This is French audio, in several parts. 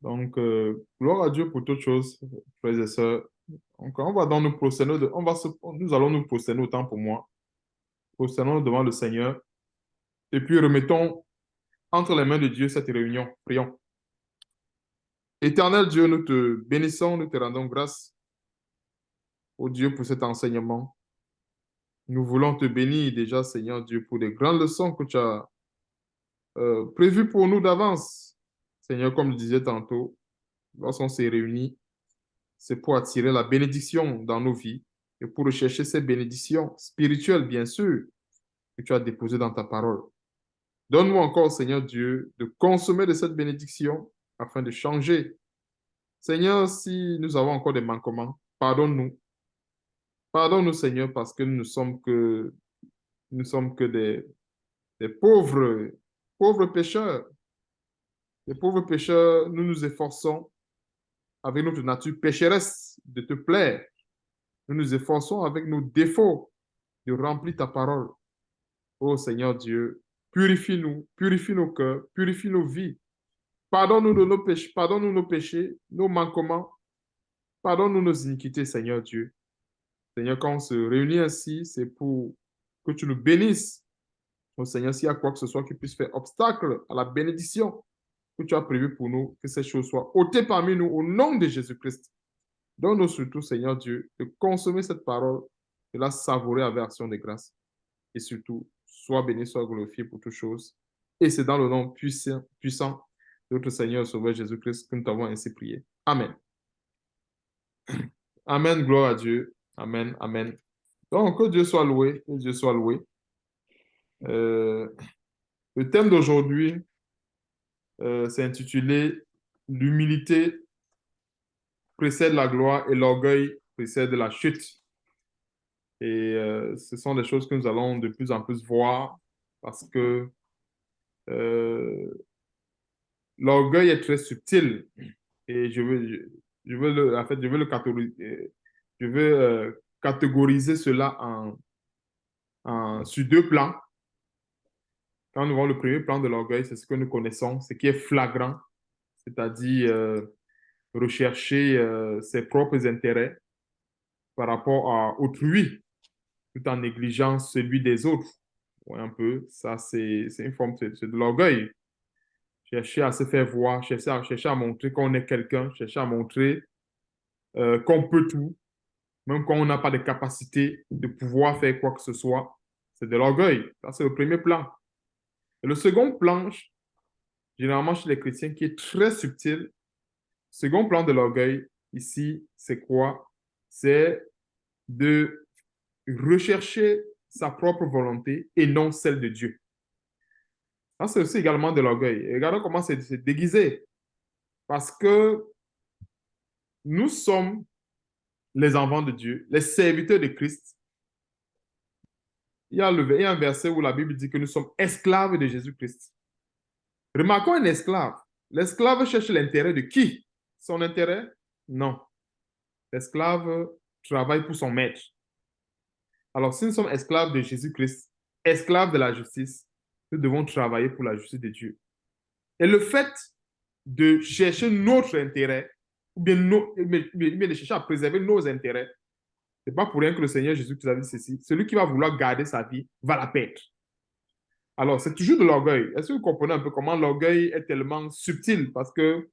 Donc, gloire à Dieu pour toutes choses, frères et sœurs. Donc, on va dans nous prosterner, nous allons nous prosterner autant pour moi, prosternons devant le Seigneur, et puis remettons entre les mains de Dieu cette réunion. Prions. Éternel Dieu, nous te bénissons, nous te rendons grâce, au Dieu, pour cet enseignement. Nous voulons te bénir déjà, Seigneur Dieu, pour les grandes leçons que tu as prévues pour nous d'avance. Seigneur, comme je disais tantôt, lorsqu'on s'est réunis, c'est pour attirer la bénédiction dans nos vies et pour rechercher ces bénédictions spirituelles, bien sûr, que tu as déposées dans ta parole. Donne-nous encore, Seigneur Dieu, de consommer de cette bénédiction afin de changer. Seigneur, si nous avons encore des manquements, pardonne-nous. Pardonne-nous, Seigneur, parce que nous sommes que des pauvres pécheurs. Des pauvres pécheurs, nous nous efforçons avec notre nature pécheresse de te plaire. Nous nous efforçons avec nos défauts de remplir ta parole. Ô Seigneur Dieu, purifie-nous, purifie nos cœurs, purifie nos vies. Pardonne-nous de nos péchés, pardonne-nous nos péchés, nos manquements. Pardonne-nous nos iniquités, Seigneur Dieu. Seigneur, quand on se réunit ainsi, c'est pour que tu nous bénisses. Ô Seigneur, s'il y a quoi que ce soit qui puisse faire obstacle à la bénédiction que tu as prévue pour nous, que ces choses soient ôtées parmi nous au nom de Jésus-Christ. Donne-nous surtout, Seigneur Dieu, de consommer cette parole, de la savourer avec action de grâce. Et surtout, sois béni, sois glorifié pour toutes choses. Et c'est dans le nom puissant de notre Seigneur et Sauveur Jésus-Christ que nous t'avons ainsi prié. Amen. Amen, gloire à Dieu. Amen, amen. Donc, que Dieu soit loué, que Dieu soit loué. Euh, le thème d'aujourd'hui, c'est intitulé L'humilité précède la gloire et l'orgueil précède la chute. Et ce sont des choses que nous allons de plus en plus voir parce que euh, l'orgueil est très subtil et je veux catégoriser cela sur deux plans. Quand nous voyons le premier plan de l'orgueil, c'est ce que nous connaissons, ce qui est flagrant, c'est-à-dire rechercher ses propres intérêts par rapport à autrui, tout en négligeant celui des autres. Ouais, un peu, ça c'est une forme c'est de l'orgueil. Chercher à se faire voir, chercher à montrer qu'on est quelqu'un, chercher à montrer qu'on peut tout, même quand on n'a pas de capacité de pouvoir faire quoi que ce soit. C'est de l'orgueil. Ça, c'est le premier plan. Et le second plan, généralement chez les chrétiens, qui est très subtil, le second plan de l'orgueil, ici, c'est quoi? C'est de rechercher sa propre volonté et non celle de Dieu. Ça, c'est aussi également de l'orgueil. Regardons comment c'est déguisé. Parce que nous sommes les enfants de Dieu, les serviteurs de Christ. Il y a un verset où la Bible dit que nous sommes esclaves de Jésus-Christ. Remarquons un esclave. L'esclave cherche l'intérêt de qui? Son intérêt? Non. L'esclave travaille pour son maître. Alors, si nous sommes esclaves de Jésus-Christ, esclaves de la justice, nous devons travailler pour la justice de Dieu. Et le fait de chercher notre intérêt, ou bien de chercher à préserver nos intérêts, c'est pas pour rien que le Seigneur Jésus-Christ a dit ceci. Celui qui va vouloir garder sa vie va la perdre. Alors, c'est toujours de l'orgueil. Est-ce que vous comprenez un peu comment l'orgueil est tellement subtil? Parce que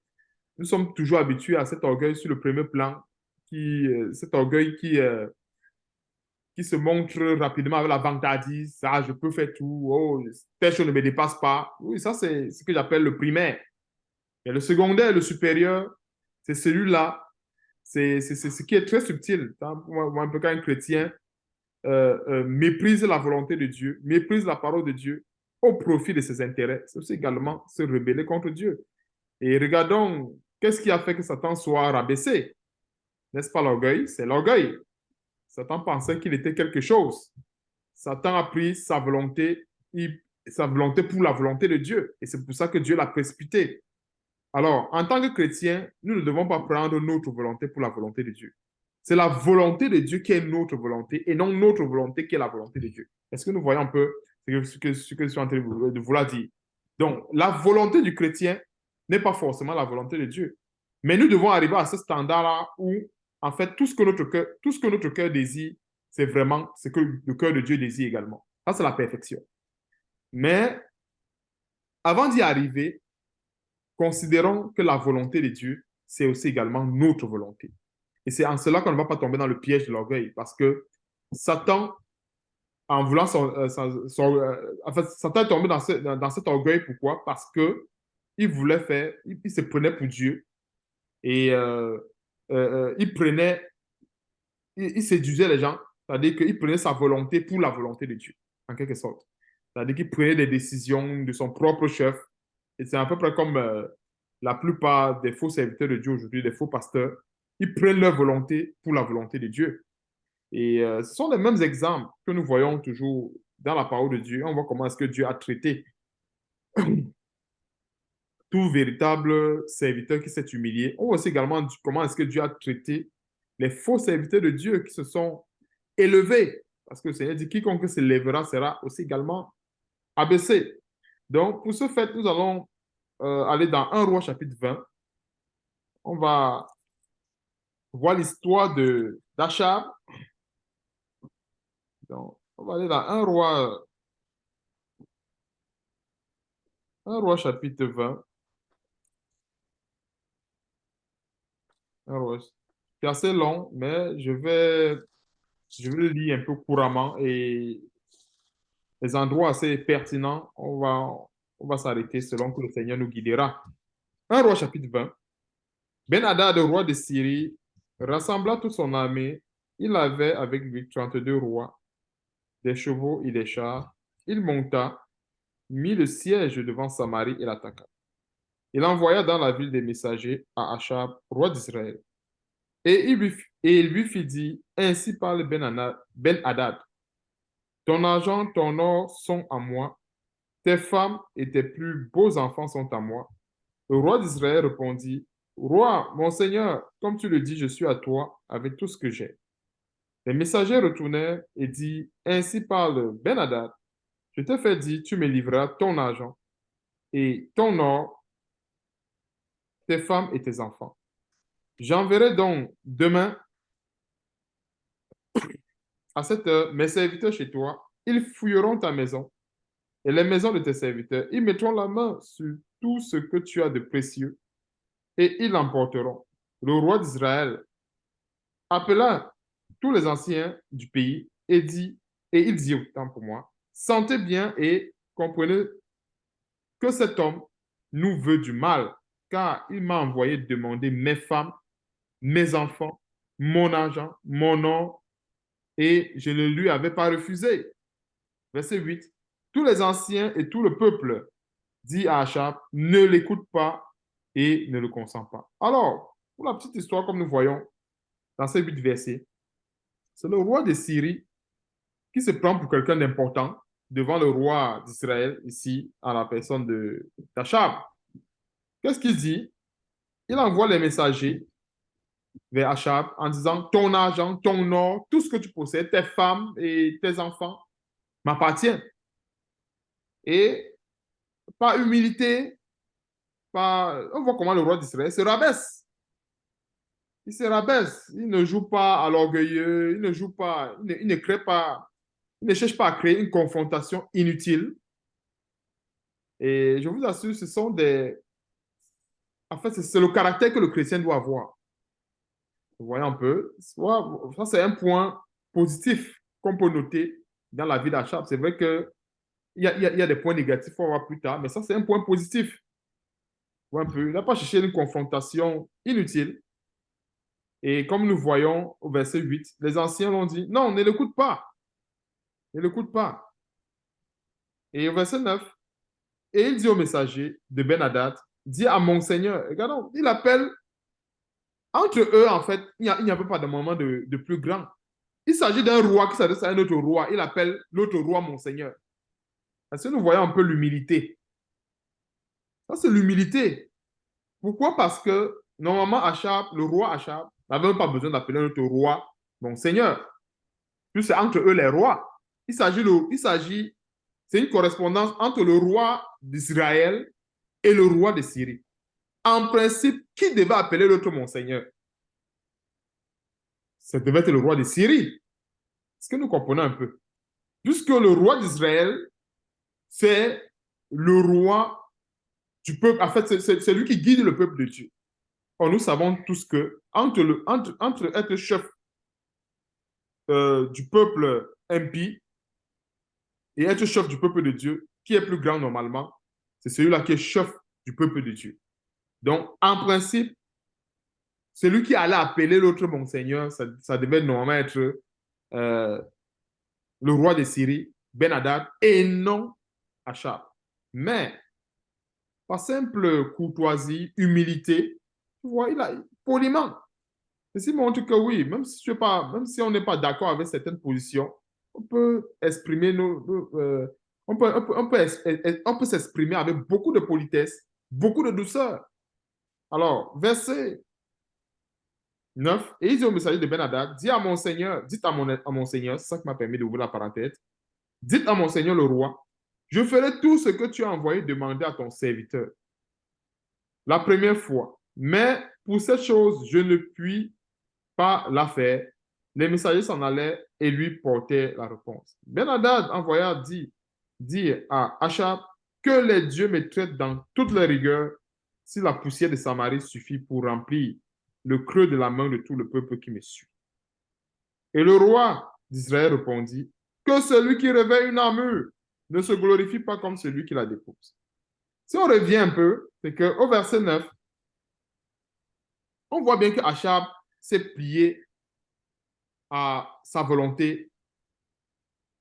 nous sommes toujours habitués à cet orgueil sur le premier plan, cet orgueil qui se montre rapidement avec la vantardise. Ah, je peux faire tout. Oh, telle chose ne me dépasse pas. Oui, ça, c'est ce que j'appelle le primaire. Et le secondaire, le supérieur, c'est celui-là. C'est ce qui est très subtil. Moi, un peu quand un chrétien méprise la volonté de Dieu, méprise la parole de Dieu au profit de ses intérêts, c'est aussi également se rebeller contre Dieu. Et regardons, qu'est-ce qui a fait que Satan soit rabaissé? N'est-ce pas l'orgueil? C'est l'orgueil. Satan pensait qu'il était quelque chose. Satan a pris sa volonté pour la volonté de Dieu. Et c'est pour ça que Dieu l'a précipité. Alors, en tant que chrétien, nous ne devons pas prendre notre volonté pour la volonté de Dieu. C'est la volonté de Dieu qui est notre volonté et non notre volonté qui est la volonté de Dieu. Est-ce que nous voyons un peu ce que je suis en train de vouloir dire? Donc, la volonté du chrétien n'est pas forcément la volonté de Dieu. Mais nous devons arriver à ce standard-là où, en fait, tout ce que notre cœur désire, c'est vraiment ce que le cœur de Dieu désire également. Ça, c'est la perfection. Mais avant d'y arriver, considérons que la volonté de Dieu, c'est aussi également notre volonté. Et c'est en cela qu'on ne va pas tomber dans le piège de l'orgueil, parce que Satan, en voulant en fait, Satan est tombé dans cet orgueil. Pourquoi? Parce que il voulait faire, il se prenait pour Dieu et il prenait, il séduisait les gens, c'est-à-dire qu'il prenait sa volonté pour la volonté de Dieu, en quelque sorte. C'est-à-dire qu'il prenait des décisions de son propre chef. Et c'est à peu près comme la plupart des faux serviteurs de Dieu aujourd'hui, des faux pasteurs, ils prennent leur volonté pour la volonté de Dieu. Et ce sont les mêmes exemples que nous voyons toujours dans la parole de Dieu. On voit comment est-ce que Dieu a traité tout véritable serviteur qui s'est humilié. On voit aussi également comment est-ce que Dieu a traité les faux serviteurs de Dieu qui se sont élevés. Parce que le Seigneur dit, quiconque se lèvera sera aussi également abaissé. Donc, pour ce fait, nous allons aller dans 1 Roi chapitre 20. On va voir l'histoire d'Achab. Donc, on va aller dans 1 Roi chapitre 20. C'est assez long, mais je vais le lire un peu couramment et les endroits assez pertinents, on va s'arrêter selon que le Seigneur nous guidera. 1 Roi chapitre 20. Ben-Hadad, roi de Syrie, rassembla toute son armée. Il avait avec lui 32 rois, des chevaux et des chars. Il monta, mit le siège devant Samarie et l'attaqua. Il envoya dans la ville des messagers à Achab, roi d'Israël. Et il lui fit dire, ainsi parle Ben-Hadad, ton argent, ton or sont à moi, tes femmes et tes plus beaux enfants sont à moi. Le roi d'Israël répondit, Roi, mon Seigneur, comme tu le dis, je suis à toi avec tout ce que j'ai. Les messagers retournèrent et dirent, ainsi parle Ben-Hadad, je te fais dire, tu me livreras ton argent et ton or, tes femmes et tes enfants. J'enverrai donc demain à cette heure mes serviteurs chez toi. Ils fouilleront ta maison et les maisons de tes serviteurs. Ils mettront la main sur tout ce que tu as de précieux et ils l'emporteront. Le roi d'Israël appela tous les anciens du pays et il dit autant pour moi, sentez bien et comprenez que cet homme nous veut du mal, car il m'a envoyé demander mes femmes, mes enfants, mon argent, mon or, et je ne lui avais pas refusé. Verset 8. Tous les anciens et tout le peuple dit à Achab, ne l'écoute pas et ne le consent pas. Alors, pour la petite histoire, comme nous voyons dans ces 8 versets, c'est le roi de Syrie qui se prend pour quelqu'un d'important devant le roi d'Israël, ici, en la personne d'Achab. Qu'est-ce qu'il dit? Il envoie les messagers vers Achab en disant, ton argent, ton or, tout ce que tu possèdes, tes femmes et tes enfants m'appartiennent. Et par humilité, on voit comment le roi d'Israël se rabaisse. Il se rabaisse. Il ne joue pas à l'orgueilleux, il ne joue pas, il ne crée pas, il ne cherche pas à créer une confrontation inutile. Et je vous assure, ce sont des... En fait, c'est le caractère que le chrétien doit avoir. Vous voyez un peu? Ça, c'est un point positif qu'on peut noter dans la vie d'Achab. C'est vrai qu'il y a des points négatifs, on va voir plus tard, mais ça, c'est un point positif. Un peu. Il n'a pas cherché une confrontation inutile. Et comme nous voyons au verset 8, les anciens l'ont dit, non, ne l'écoute pas. Ne l'écoute pas. Et au verset 9, et il dit au messager de Ben-Hadad, dis à mon Seigneur, regardons, il appelle, entre eux, en fait, il n'y avait pas de moment de plus grand. Il s'agit d'un roi qui s'adresse à un autre roi. Il appelle l'autre roi mon Seigneur. Est-ce que nous voyons un peu l'humilité? Ça, c'est l'humilité. Pourquoi? Parce que normalement, Achab, le roi Achab, n'avait même pas besoin d'appeler un autre roi mon Seigneur. Puis c'est entre eux les rois. C'est une correspondance entre le roi d'Israël et le roi de Syrie. en principe, qui devait appeler l'autre mon Seigneur? Ça devait être le roi de Syrie. Est-ce que nous comprenons un peu? Puisque le roi d'Israël, c'est le roi du peuple. En fait, c'est lui qui guide le peuple de Dieu. Or, nous savons tous que entre être chef du peuple impie et être chef du peuple de Dieu, qui est plus grand normalement, c'est celui-là qui est chef du peuple de Dieu. Donc, en principe, celui qui allait appeler l'autre mon Seigneur, ça devait normalement être le roi de Syrie, Ben-Hadad, et non Achab. Mais, par simple courtoisie, humilité, tu vois, il a poliment. Ceci montre que oui, même si on n'est pas d'accord avec certaines positions, on peut exprimer on peut s'exprimer avec beaucoup de politesse, beaucoup de douceur. Alors, verset 9, et il dit au messager de Ben-Hadad, dites à mon Seigneur, c'est ça qui m'a permis d'ouvrir la parenthèse, dites à mon Seigneur le roi, je ferai tout ce que tu as envoyé demander à ton serviteur la première fois, mais pour cette chose, je ne puis pas la faire. Les messagers s'en allaient et lui portaient la réponse. Ben-Hadad envoya dire à Achab que les dieux me traitent dans toute leur rigueur si la poussière de Samarie suffit pour remplir le creux de la main de tout le peuple qui me suit. Et le roi d'Israël répondit que celui qui réveille une armure ne se glorifie pas comme celui qui la dépose. Si on revient un peu, c'est qu'au verset 9, on voit bien que Achab s'est plié à sa volonté.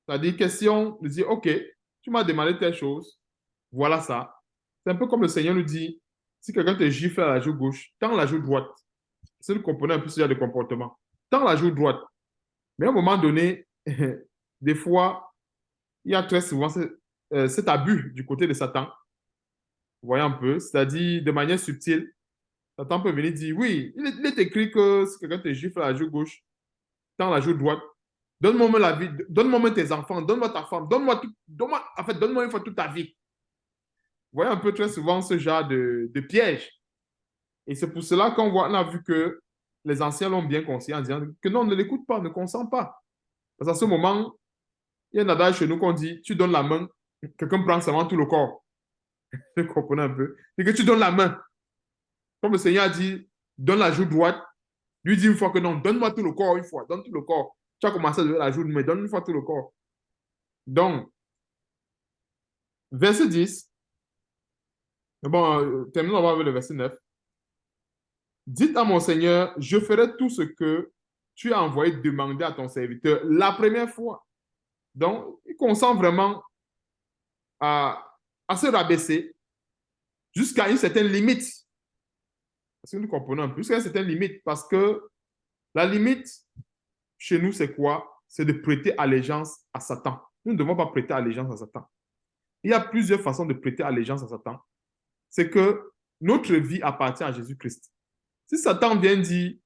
C'est-à-dire, question de dire, OK, tu m'as demandé telle chose, voilà ça. C'est un peu comme le Seigneur nous dit, si quelqu'un te gifle à la joue gauche, tends la joue droite. C'est le comprenez un peu ce genre de comportement. Tends la joue droite. Mais à un moment donné, des fois, il y a très souvent cet abus du côté de Satan. Vous voyez un peu, c'est-à-dire de manière subtile, Satan peut venir dire, oui, il est écrit que si quelqu'un te gifle à la joue gauche, tends la joue droite. Donne-moi la vie, donne-moi tes enfants, donne-moi ta femme, donne-moi une fois toute ta vie. Vous voyez un peu très souvent ce genre de piège. Et c'est pour cela on a vu que les anciens l'ont bien conseillé en disant que non, ne l'écoute pas, ne consent pas. Parce qu'à ce moment, il y a un adage chez nous qu'on dit, tu donnes la main, quelqu'un prend seulement tout le corps. Vous comprenez un peu? C'est que tu donnes la main. Comme le Seigneur a dit, donne la joue droite. Lui dit une fois que non, donne-moi tout le corps une fois, donne tout le corps. Tu as commencé à donner la joue, mais donne une fois tout le corps. Donc, verset 10, bon, terminons avec le verset 9. Dites à mon Seigneur, je ferai tout ce que tu as envoyé demander à ton serviteur la première fois. Donc, il consent vraiment à se rabaisser jusqu'à une certaine limite. Parce que nous comprenons un peu, jusqu'à une certaine limite. Parce que la limite, chez nous, c'est quoi? C'est de prêter allégeance à Satan. Nous ne devons pas prêter allégeance à Satan. Il y a plusieurs façons de prêter allégeance à Satan. C'est que notre vie appartient à Jésus-Christ. Si Satan vient dire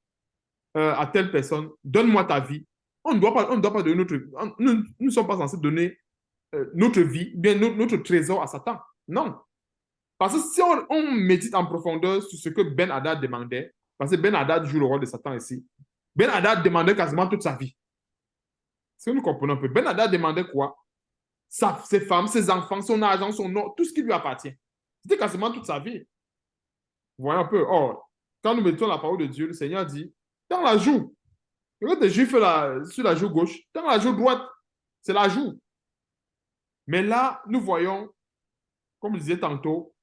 à telle personne, donne-moi ta vie, on ne doit pas donner notre vie. Nous ne sommes pas censés donner notre vie, bien notre trésor à Satan. Non. Parce que si on médite en profondeur sur ce que Ben-Hadad demandait, parce que Ben-Hadad joue le rôle de Satan ici, Ben-Hadad demandait quasiment toute sa vie. Si nous comprenons un peu, Ben-Hadad demandait quoi? Ses femmes, ses enfants, son argent, son or, tout ce qui lui appartient. C'était quasiment toute sa vie. Vous voyez un peu. Or, quand nous mettons la parole de Dieu, le Seigneur dit, dans la joue, quand tu gifles sur la joue gauche, dans la joue droite, c'est la joue. Mais là, nous voyons, comme je disais tantôt,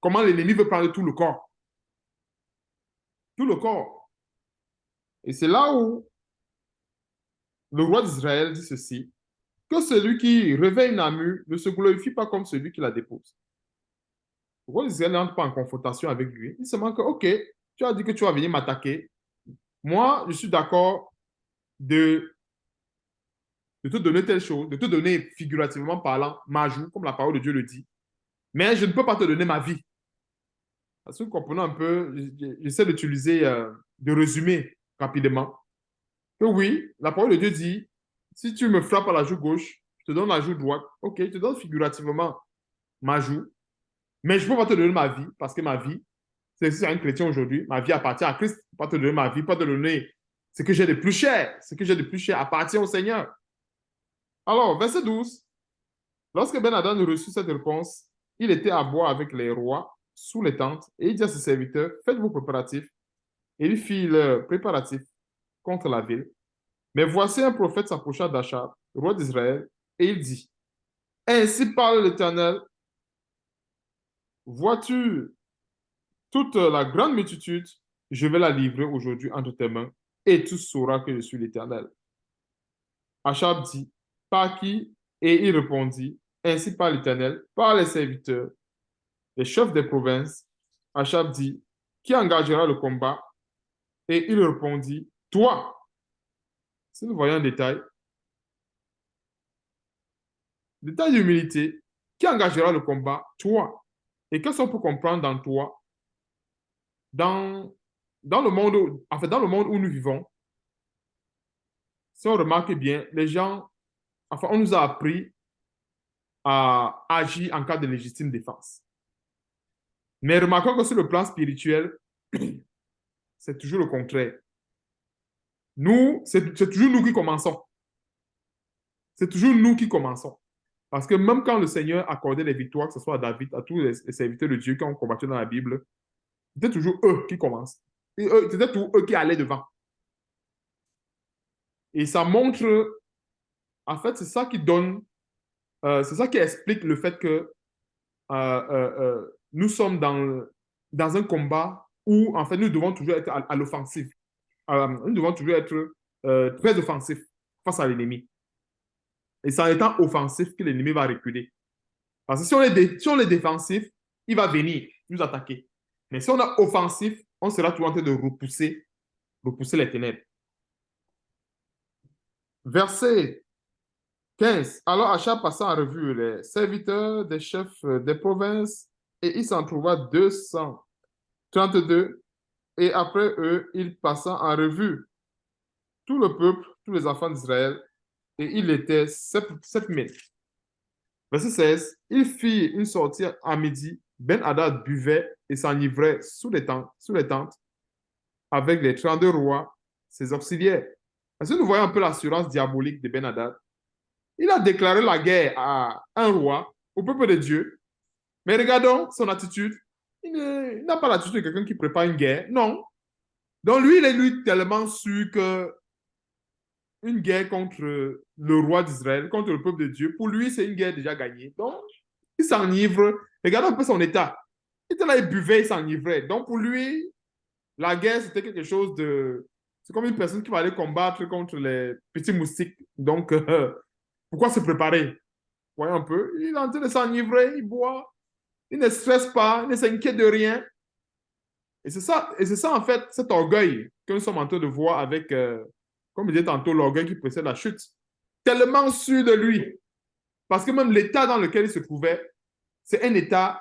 comment l'ennemi veut prendre tout le corps. Tout le corps. Et c'est là où le roi d'Israël dit ceci, que celui qui réveille une armure ne se glorifie pas comme celui qui la dépose. Le roi d'Israël n'entre pas en confrontation avec lui. Il se manque que, OK, tu as dit que tu vas venir m'attaquer. Moi, je suis d'accord de te donner telle chose, de te donner figurativement parlant ma joue, comme la parole de Dieu le dit. Mais je ne peux pas te donner ma vie. Parce que nous comprenons un peu, j'essaie d'utiliser, de résumer rapidement, que oui, la parole de Dieu dit, si tu me frappes à la joue gauche, je te donne la joue droite. OK, je te donne figurativement ma joue, mais je ne peux pas te donner ma vie, parce que ma vie, si je suis un chrétien aujourd'hui, ma vie appartient à Christ. Pas te donner ma vie, pas te donner ce que j'ai de plus cher. Ce que j'ai de plus cher appartient au Seigneur. Alors, verset 12. Lorsque Ben-Hadad reçut cette réponse, il était à boire avec les rois sous les tentes et il dit à ses serviteurs, faites vos préparatifs. Et il fit le préparatif contre la ville. Mais voici un prophète s'approcha d'Achab, roi d'Israël, et il dit, ainsi parle l'Éternel, vois-tu toute la grande multitude, je vais la livrer aujourd'hui entre tes mains, et tu sauras que je suis l'Éternel. Achab dit, par qui? Et il répondit, ainsi par l'Éternel, par les serviteurs, les chefs des provinces. Achab dit, qui engagera le combat? Et il répondit, toi. Si nous voyons un détail d'humilité, qui engagera le combat? Toi. Et qu'est-ce qu'on peut comprendre dans toi? Dans, dans le monde, en fait, dans le monde où nous vivons, si on remarque bien, les gens, enfin, on nous a appris à agir en cas de légitime défense. Mais remarquons que sur le plan spirituel, c'est toujours le contraire. Nous, c'est toujours nous qui commençons. C'est toujours nous qui commençons. Parce que même quand le Seigneur accordait les victoires, que ce soit à David, à tous les serviteurs de Dieu qui ont combattu dans la Bible, c'était toujours eux qui commencent. C'était toujours eux qui allaient devant. Et ça montre, en fait, c'est ça qui donne, c'est ça qui explique le fait que nous sommes dans un combat où, en fait, nous devons toujours être à l'offensive. Nous devons toujours être très offensifs face à l'ennemi. Et c'est en étant offensif que l'ennemi va reculer. Parce que si on est défensif, il va venir nous attaquer. Mais si on est offensif, on sera toujours en train de repousser les ténèbres. Verset 15. Alors Achab passa en revue les serviteurs des chefs des provinces et il s'en trouva 232. Et après eux, il passa en revue tout le peuple, tous les enfants d'Israël, et il était 7000. Verset 16. Il fit une sortie à midi. Ben-Hadad buvait et s'enivrait sous les tentes avec les 32 rois, ses auxiliaires. Est-ce que nous voyons un peu l'assurance diabolique de Ben-Hadad? Il a déclaré la guerre à un roi, au peuple de Dieu. Mais regardons son attitude. Il n'a pas l'attitude de quelqu'un qui prépare une guerre. Non. Donc lui, il est tellement sûr que une guerre contre le roi d'Israël, contre le peuple de Dieu, pour lui, c'est une guerre déjà gagnée. Donc, il s'enivre. Regardons un peu son état. Il était là, il buvait, il s'enivrait. Donc, pour lui, la guerre, c'était quelque chose de... C'est comme une personne qui va aller combattre contre les petits moustiques. Donc, pourquoi se préparer? Voyez un peu. Il est en train de s'enivrer, il boit. Il ne stresse pas, il ne s'inquiète de rien. Et c'est ça, en fait, cet orgueil que nous sommes en train de voir avec, comme je disais tantôt, l'orgueil qui précède la chute. Tellement sûr de lui. Parce que même l'état dans lequel il se trouvait, c'est un état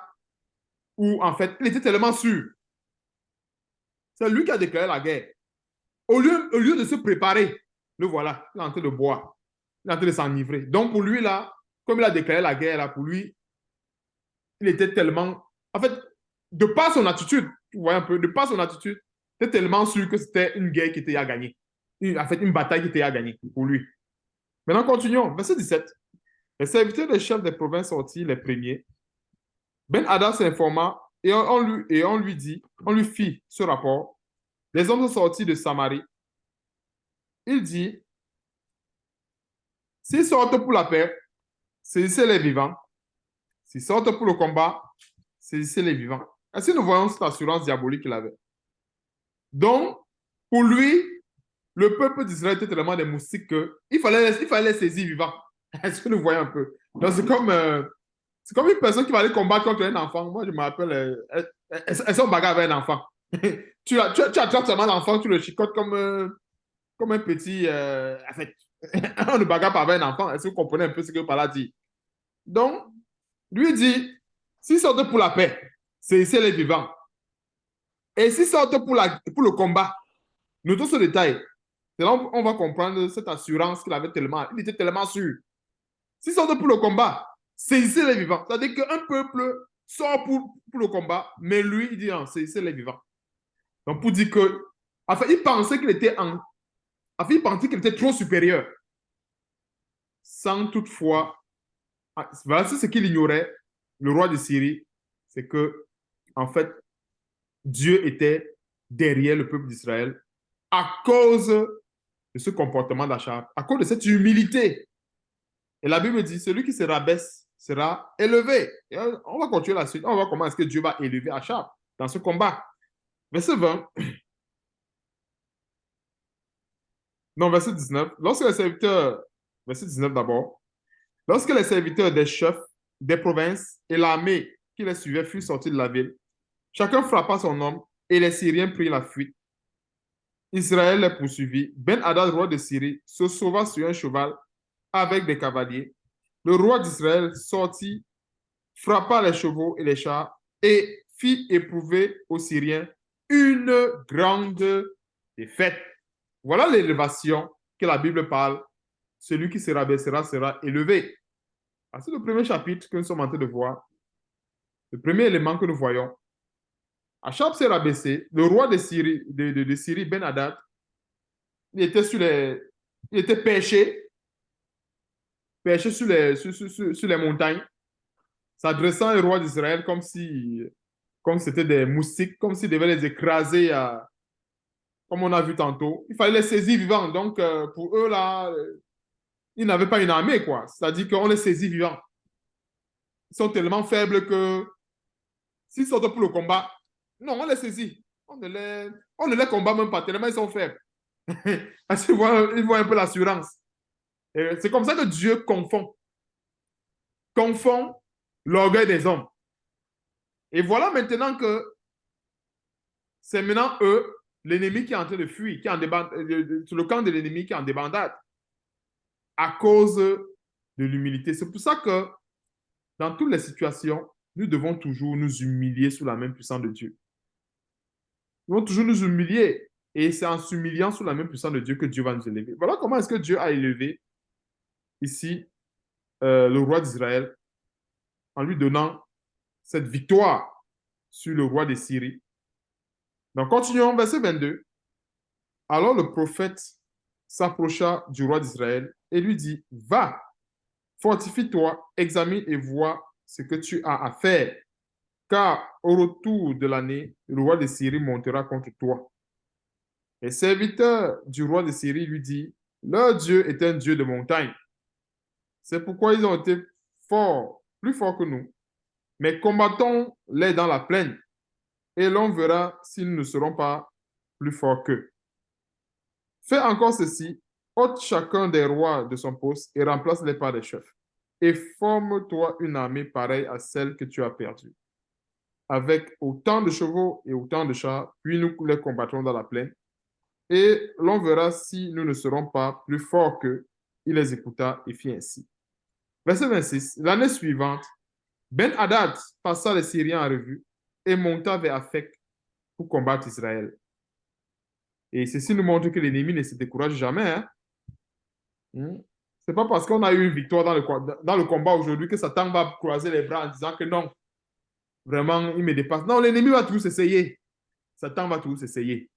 où, en fait, il était tellement sûr. C'est lui qui a déclaré la guerre. Au lieu de se préparer, le voilà, il est en train de boire. Il est en train de s'enivrer. Donc, pour lui, là, comme il a déclaré la guerre, là, pour lui, il était tellement... En fait, de par son attitude, tu vois un peu, de par son attitude, il était tellement sûr que c'était une guerre qui était à gagner. En fait, une bataille qui était à gagner pour lui. Maintenant, continuons. Verset 17. Les serviteurs des chefs des provinces sortirent les premiers. Ben-Hadad s'informa et on lui dit, on lui fit ce rapport. Les hommes sont sortis de Samarie. Il dit, s'ils sortent pour la paix, saisissez les vivants. S'ils sortent pour le combat, saisissez les vivants. Est-ce que nous voyons cette assurance diabolique qu'il avait? Donc, pour lui, le peuple d'Israël était tellement des moustiques qu'il fallait les saisir vivants. Est-ce que nous voyons un peu? Donc, c'est comme une personne qui va aller combattre contre un enfant. Moi, je me rappelle, elles sont bagarres avec un enfant. Tu attrapes seulement l'enfant, tu le chicotes comme un petit... en fait, on ne bagarre pas avec un enfant. Est-ce que vous comprenez un peu ce que par là dit? Donc, lui dit, s'ils sortent pour la paix, c'est les vivants. Et s'ils sortent pour le combat, notons ce détail. C'est là on va comprendre cette assurance qu'il avait tellement. Il était tellement sûr. S'ils sortent pour le combat, saisissez les vivants. C'est-à-dire qu'un peuple sort pour le combat, mais lui, il dit non, c'est les vivants. Donc, pour dire que, enfin, il pensait qu'il était il pensait qu'il était trop supérieur, sans toutefois, voilà, c'est ce qu'il ignorait, le roi de Syrie, c'est que, en fait, Dieu était derrière le peuple d'Israël à cause de ce comportement d'Achab, à cause de cette humilité. Et la Bible dit, celui qui se rabaisse sera élevé. Et on va continuer la suite. On va voir comment est-ce que Dieu va élever Achab dans ce combat. Verset 20. Non, verset 19. Lorsque les serviteurs, verset 19 d'abord, lorsque les serviteurs des chefs des provinces et l'armée qui les suivait furent sortis de la ville, chacun frappa son homme et les Syriens prirent la fuite. Israël les poursuivit. Ben-Hadad, roi de Syrie, se sauva sur un cheval avec des cavaliers. Le roi d'Israël sortit, frappa les chevaux et les chars et fit éprouver aux Syriens une grande défaite. Voilà l'élévation que la Bible parle. Celui qui se rabaissera sera élevé. C'est le premier chapitre que nous sommes en train de voir. Le premier élément que nous voyons. Achab s'est rabaissé. Le roi de Syrie, de Syrie, Ben-Hadad, il était perché sur les montagnes, s'adressant au roi d'Israël comme c'était des moustiques, comme s'il devait les écraser, comme on a vu tantôt. Il fallait les saisir vivants. Donc, pour eux, là, ils n'avaient pas une armée, quoi. C'est-à-dire qu'on les saisit vivants. Ils sont tellement faibles que s'ils sortent pour le combat, non, on les saisit. On ne les combat même pas, tellement ils sont faibles. Parce qu'ils voient un peu l'assurance. C'est comme ça que Dieu confond l'orgueil des hommes. Et voilà maintenant que c'est maintenant eux, l'ennemi qui est en train de fuir, qui est en sur le camp de l'ennemi qui est en débandade à cause de l'humilité. C'est pour ça que dans toutes les situations, nous devons toujours nous humilier sous la main puissante de Dieu. Nous devons toujours nous humilier. Et c'est en s'humiliant sous la main puissante de Dieu que Dieu va nous élever. Voilà comment est-ce que Dieu a élevé ici le roi d'Israël en lui donnant cette victoire sur le roi de Syrie. Donc, continuons, verset 22. Alors le prophète s'approcha du roi d'Israël et lui dit, va, fortifie-toi, examine et vois ce que tu as à faire, car au retour de l'année, le roi de Syrie montera contre toi. Les serviteurs du roi de Syrie lui disent, leur Dieu est un Dieu de montagne. C'est pourquoi ils ont été plus forts que nous. Mais combattons-les dans la plaine, et l'on verra s'ils ne seront pas plus forts qu'eux. Fais encore ceci, ôte chacun des rois de son poste et remplace-les par des chefs. Et forme-toi une armée pareille à celle que tu as perdue, avec autant de chevaux et autant de chars, puis nous les combattrons dans la plaine. Et l'on verra si nous ne serons pas plus forts qu'eux. Il les écouta et fit ainsi. Verset 26. L'année suivante, Ben-Hadad passa les Syriens en revue et monta vers Aphek pour combattre Israël. Et ceci nous montre que l'ennemi ne se décourage jamais. Hein? C'est pas parce qu'on a eu une victoire dans le combat aujourd'hui que Satan va croiser les bras en disant que non, vraiment, il me dépasse. Non, l'ennemi va toujours s'essayer. Satan va toujours s'essayer.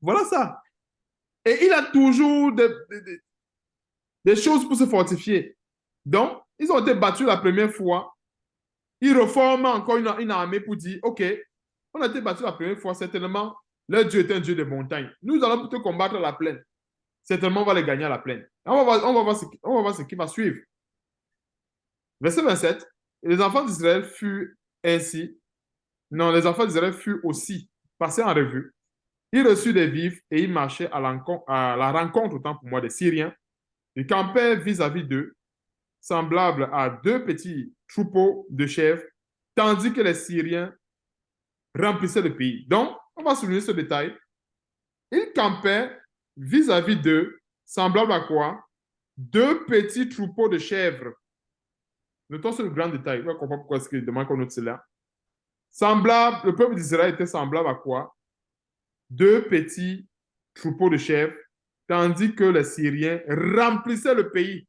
Voilà ça. Et il a toujours des choses pour se fortifier. Donc, ils ont été battus la première fois. Ils reforment encore une armée pour dire, OK, on a été battus la première fois, certainement, leur Dieu est un Dieu de montagne. Nous allons plutôt combattre la plaine. Certainement, on va les gagner à la plaine. On va voir ce qui va suivre. Verset 27. Les enfants d'Israël furent ainsi. Non, les enfants d'Israël furent aussi passés en revue. Ils reçurent des vivres et ils marchaient à la rencontre, autant pour moi, des Syriens. Ils campaient vis-à-vis d'eux, semblables à deux petits troupeaux de chèvres, tandis que les Syriens remplissaient le pays. Donc, on va souligner ce détail. Ils campaient vis-à-vis d'eux, semblables à quoi? Deux petits troupeaux de chèvres. Notons ce grand détail. On va comprendre pourquoi est-ce qu'il demande qu'on note cela. Semblable, le peuple d'Israël était semblable à quoi? Deux petits troupeaux de chèvres, tandis que les Syriens remplissaient le pays.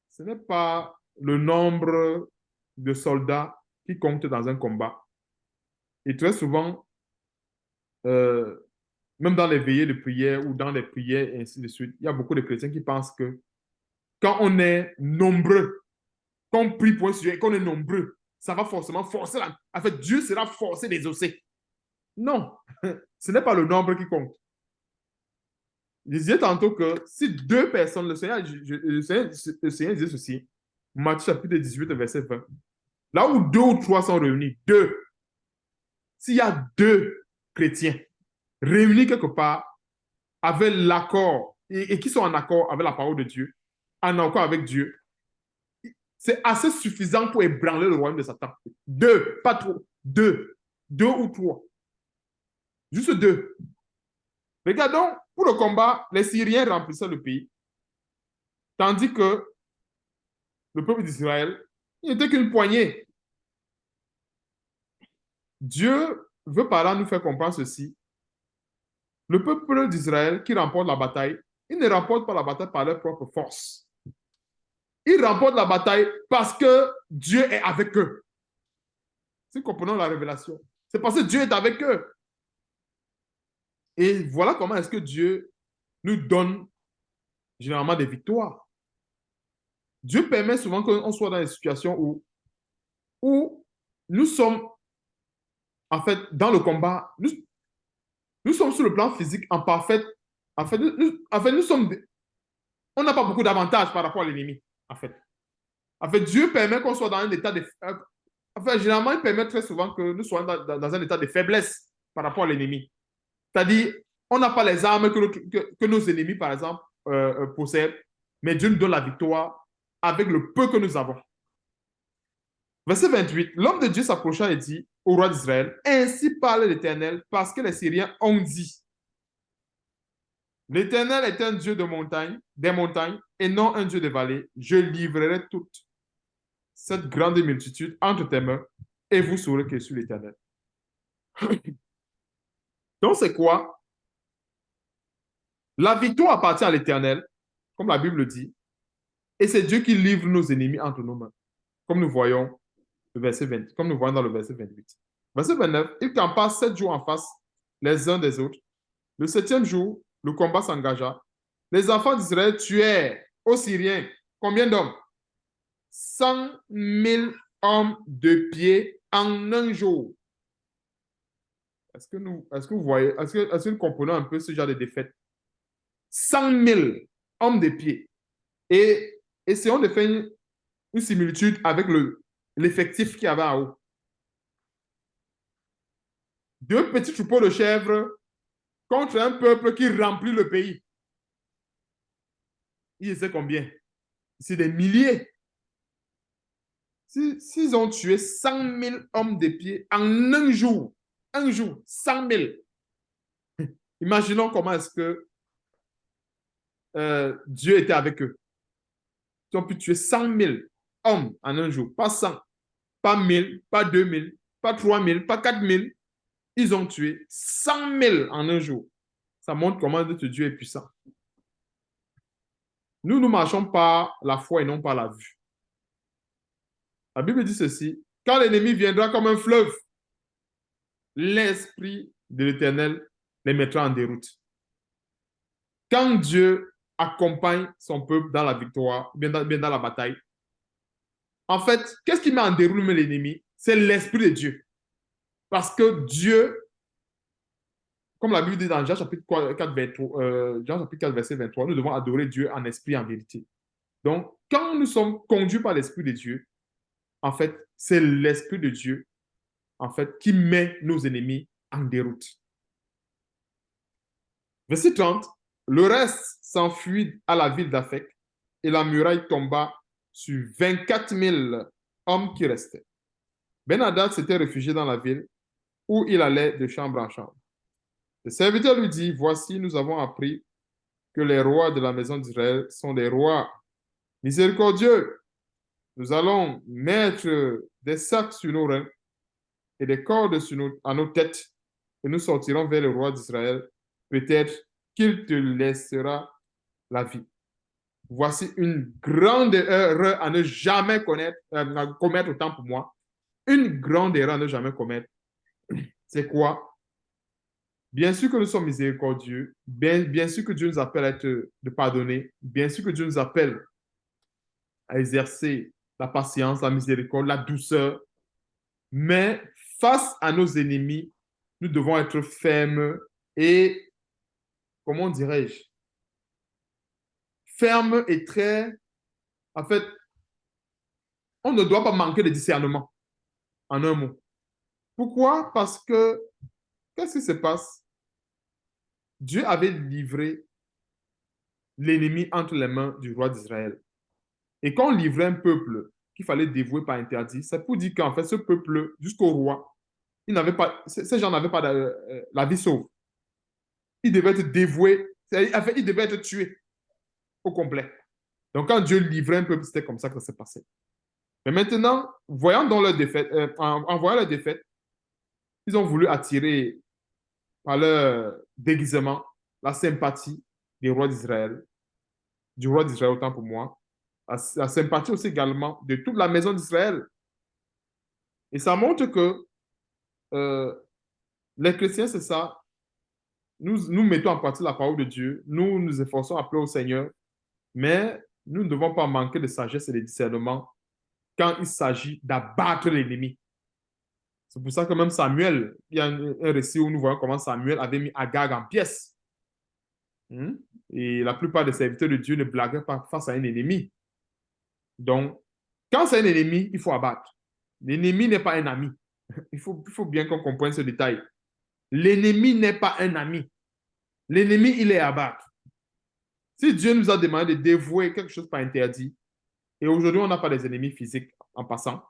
Ce n'est pas le nombre de soldats qui comptent dans un combat. Et très souvent, euh, même dans les veillées de prière ou dans les prières et ainsi de suite, il y a beaucoup de chrétiens qui pensent que quand on est nombreux, quand on prie pour un sujet et qu'on est nombreux, ça va forcément forcer la... En fait, Dieu sera forcé des osser. Non, ce n'est pas le nombre qui compte. Je disais tantôt que si deux personnes, le Seigneur disait ceci, Matthieu chapitre 18, verset 20, là où deux ou trois sont réunis, deux, s'il y a deux chrétiens réunis quelque part avec l'accord et qui sont en accord avec la parole de Dieu, en accord avec Dieu, c'est assez suffisant pour ébranler le royaume de Satan. Deux, pas trop, deux, deux ou trois, juste deux. Regardons, pour le combat, les Syriens remplissaient le pays, tandis que le peuple d'Israël, il n'était qu'une poignée. Dieu veut par là nous faire comprendre ceci. Le peuple d'Israël qui remporte la bataille, il ne remporte pas la bataille par leur propre force. Ils remportent la bataille parce que Dieu est avec eux. Si nous comprenons la révélation, c'est parce que Dieu est avec eux. Et voilà comment est-ce que Dieu nous donne généralement des victoires. Dieu permet souvent qu'on soit dans des situations où nous sommes, en fait, dans le combat, nous sommes sur le plan physique nous sommes, on n'a pas beaucoup d'avantages par rapport à l'ennemi, en fait. En fait, Dieu permet qu'on soit dans un état de... Enfin, généralement, il permet très souvent que nous soyons dans un état de faiblesse par rapport à l'ennemi. C'est-à-dire, on n'a pas les armes que nos ennemis, par exemple, possèdent, mais Dieu nous donne la victoire avec le peu que nous avons. Verset 28, l'homme de Dieu s'approcha et dit au roi d'Israël, ainsi parle l'Éternel, parce que les Syriens ont dit, l'Éternel est un Dieu de montagne, des montagnes, et non un Dieu des vallées. Je livrerai toute cette grande multitude entre tes mains, et vous saurez que je suis l'Éternel. Donc, c'est quoi? La victoire appartient à l'Éternel, comme la Bible dit, et c'est Dieu qui livre nos ennemis entre nos mains, comme nous voyons, comme nous voyons dans le verset 28. Verset 29, ils campa 7 jours en face les uns des autres. Le 7e jour, le combat s'engagea. Les enfants d'Israël tuèrent aux Syriens combien d'hommes? 100 000 hommes de pied en un jour. Est-ce que vous voyez, est-ce que nous comprenons un peu ce genre de défaite? 100 000 hommes de pied. Et essayons de faire une similitude avec l'effectif qu'il y avait en haut. Deux petits troupeaux de chèvres contre un peuple qui remplit le pays. Il sait combien? C'est des milliers. S'ils ont tué 100 000 hommes de pied en un jour, 100 000. Imaginons comment est-ce que Dieu était avec eux. Ils ont pu tuer 100 000 hommes en un jour. Pas 100, pas 1000, pas 2000, pas 3000, pas 4000. Ils ont tué 100 000 en un jour. Ça montre comment notre Dieu est puissant. Nous marchons par la foi et non par la vue. La Bible dit ceci, quand l'ennemi viendra comme un fleuve, l'Esprit de l'Éternel les mettra en déroute. Quand Dieu accompagne son peuple dans la victoire, bien dans la bataille, en fait, qu'est-ce qui met en déroute l'ennemi? C'est l'Esprit de Dieu. Parce que Dieu, comme la Bible dit dans Jean chapitre 4, verset 23, nous devons adorer Dieu en esprit et en vérité. Donc, quand nous sommes conduits par l'Esprit de Dieu, en fait, c'est l'Esprit de Dieu, en fait, qui met nos ennemis en déroute. Verset 30, le reste s'enfuit à la ville d'Aphek et la muraille tomba sur 24 000 hommes qui restaient. Ben-Hadad s'était réfugié dans la ville où il allait de chambre en chambre. Le serviteur lui dit, voici, nous avons appris que les rois de la maison d'Israël sont des rois miséricordieux. Nous allons mettre des sacs sur nos reins et des cordes à nos têtes et nous sortirons vers le roi d'Israël. Peut-être qu'il te laissera la vie. voici une grande erreur à ne jamais à commettre autant pour moi. Une grande erreur à ne jamais commettre. C'est quoi? Bien sûr que nous sommes miséricordieux, bien sûr que Dieu nous appelle à être, de pardonner, bien sûr que Dieu nous appelle à exercer la patience, la miséricorde, la douceur, mais face à nos ennemis, nous devons être fermes et, comment dirais-je, fermes et très, en fait, on ne doit pas manquer de discernement, en un mot. Pourquoi? Parce que, qu'est-ce qui se passe? Dieu avait livré l'ennemi entre les mains du roi d'Israël. Et quand on livrait un peuple qu'il fallait dévouer par interdit, c'est pour dire qu'en fait, ce peuple, jusqu'au roi, ces gens n'avaient pas la vie sauve. Ils devaient être dévoués, en fait, ils devaient être tués au complet. Donc, quand Dieu livrait un peuple, c'était comme ça que ça s'est passé. Mais maintenant, voyant dans leur défaite, en voyant leur défaite, ils ont voulu attirer par leur déguisement la sympathie des rois d'Israël, du roi d'Israël autant pour moi, la sympathie aussi également de toute la maison d'Israël. Et ça montre que euh, les chrétiens, c'est ça. Nous mettons en pratique la parole de Dieu. Nous nous efforçons à appeler au Seigneur. Mais nous ne devons pas manquer de sagesse et de discernement quand il s'agit d'abattre l'ennemi. C'est pour ça que même Samuel, il y a un récit où nous voyons comment Samuel avait mis Agag en pièces. Et la plupart des serviteurs de Dieu ne blaguaient pas face à un ennemi. Donc, quand c'est un ennemi, il faut abattre. L'ennemi n'est pas un ami. Il faut bien qu'on comprenne ce détail. L'ennemi n'est pas un ami. L'ennemi, il est à abattre. Si Dieu nous a demandé de dévouer quelque chose par interdit, et aujourd'hui, on n'a pas des ennemis physiques en passant,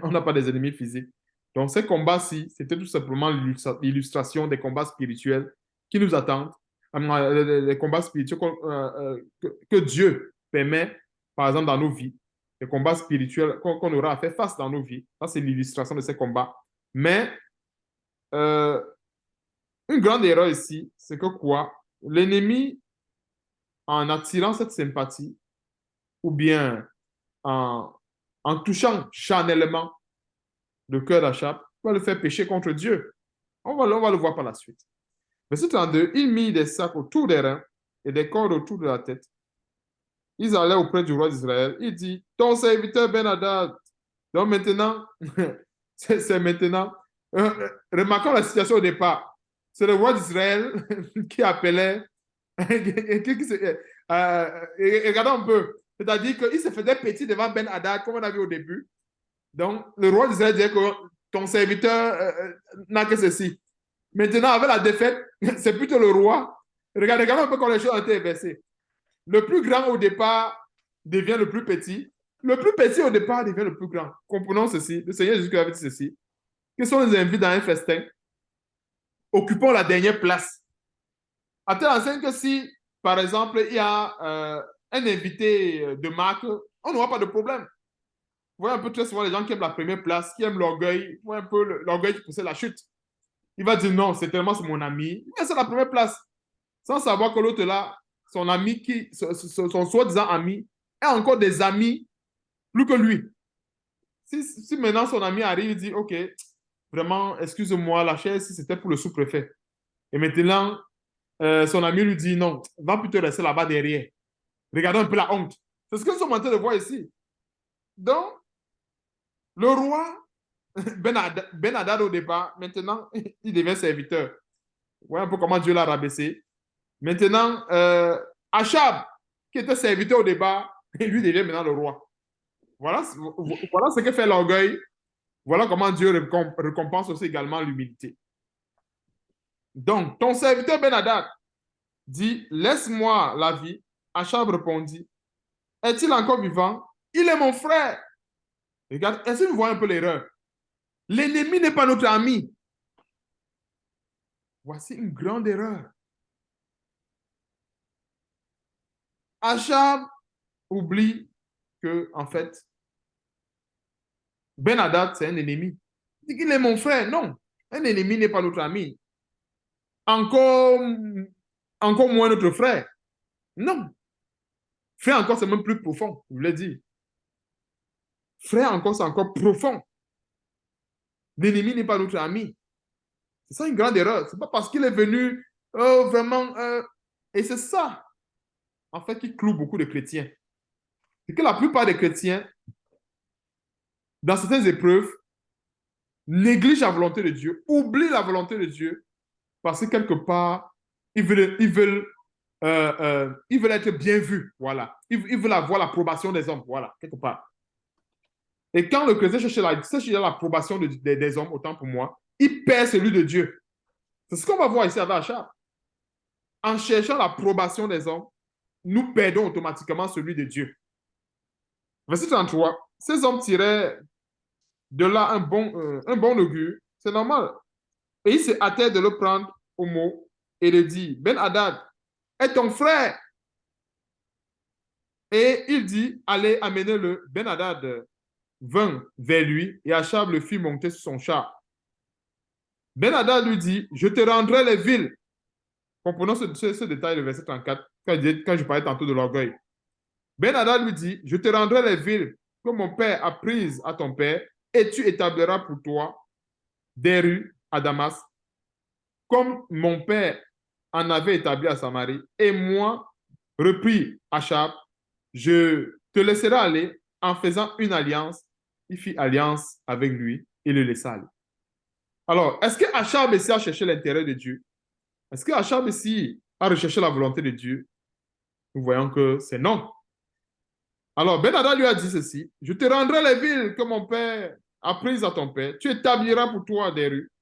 on n'a pas des ennemis physiques. Donc, ces combats-ci, c'était tout simplement l'illustration des combats spirituels qui nous attendent, les combats spirituels que Dieu permet, par exemple, dans nos vies, les combats spirituels qu'on aura à faire face dans nos vies. Ça, c'est l'illustration de ces combats. Mais euh, une grande erreur ici, c'est que quoi? L'ennemi, en attirant cette sympathie, ou bien en, en touchant charnellement le cœur d'Achab, va le faire pécher contre Dieu. On va le voir par la suite. Verset 32, il mit des sacs autour des reins et des cordes autour de la tête. Ils allaient auprès du roi d'Israël. Il dit, ton serviteur Ben-Hadad. Donc maintenant, c'est maintenant. Remarquons la situation au départ. C'est le roi d'Israël qui appelait. Regardons un peu. C'est-à-dire qu'il se faisait petit devant Ben-Hadad, comme on a vu au début. Donc, le roi d'Israël disait que ton serviteur n'a que ceci. Maintenant, avec la défaite, c'est plutôt le roi. Regardons un peu comment les choses ont été inversées. Le plus grand au départ devient le plus petit. Le plus petit au départ devient le plus grand. Comprenons ceci. Le Seigneur Jésus avait dit ceci. Que si on nous invite dans un festin, occupons la dernière place. À tel enseigne que si, par exemple, il y a un invité de marque, on n'aura pas de problème. Vous voyez un peu très souvent les gens qui aiment la première place, qui aiment l'orgueil, vous voyez un peu l'orgueil qui poussait la chute. Il va dire non, c'est tellement c'est mon ami. Mais c'est la première place. Sans savoir que l'autre là, son ami, son soi-disant ami, a encore des amis plus que lui. Si maintenant son ami arrive et dit, OK, vraiment, excuse-moi, la chaise, c'était pour le sous-préfet. Et maintenant, son ami lui dit, non, va plutôt rester là-bas derrière. Regardons un peu la honte. C'est ce que nous sommes en train de voir ici. Donc, le roi, Ben-Hadad au départ, maintenant, il devient serviteur. Vous voyez un peu comment Dieu l'a rabaissé. Maintenant, Achab, qui était serviteur au départ, lui devient maintenant le roi. Voilà ce que fait l'orgueil. Voilà comment Dieu récompense aussi également l'humilité. Donc, ton serviteur Ben-Hadad dit, laisse-moi la vie. Achab répondit, est-il encore vivant? Il est mon frère. Regarde, est-ce que vous voyez un peu l'erreur? L'ennemi n'est pas notre ami. Voici une grande erreur. Achab oublie que, en fait, Ben-Hadad, c'est un ennemi. Il dit qu'il est mon frère. Non, un ennemi n'est pas notre ami. Encore, encore moins notre frère. Non. Frère encore, c'est même plus profond, je vous l'ai dit. Frère encore, c'est encore profond. L'ennemi n'est pas notre ami. C'est ça une grande erreur. C'est pas parce qu'il est venu vraiment. Et c'est ça, en fait, qui cloue beaucoup de chrétiens. C'est que la plupart des chrétiens, dans certaines épreuves, négligent la volonté de Dieu, oublient la volonté de Dieu, parce que quelque part, ils veulent être bien vus. Voilà. Ils veulent avoir l'approbation des hommes. Voilà, quelque part. Et quand le chrétien cherche l'approbation des hommes, autant pour moi, il perd celui de Dieu. C'est ce qu'on va voir ici avec Achab. En cherchant l'approbation des hommes, nous perdons automatiquement celui de Dieu. Verset 33. Ces hommes tiraient de là un bon augure. C'est normal. Et ils se hâtaient de le prendre au mot et de dire, Ben-Hadad est ton frère. Et il dit, allez, amenez-le. Ben-Hadad vint vers lui et Achab le fit monter sur son char. Ben-Hadad lui dit, je te rendrai les villes. Comprenons ce détail, le verset 34, quand je parlais tantôt de l'orgueil. Ben-Hadad lui dit, je te rendrai les villes que mon père a prises à ton père et tu établiras pour toi des rues à Damas, comme mon père en avait établi à Samarie. Et moi, reprit Achab, je te laisserai aller en faisant une alliance. Il fit alliance avec lui et le laissa aller. Alors, est-ce que Achab ici a cherché l'intérêt de Dieu? Est-ce que Achab ici a recherché la volonté de Dieu? Nous voyons que c'est non. Alors, Ben-Hadad lui a dit ceci, je te rendrai les villes que mon père a prises à ton père. Tu établiras pour toi des rues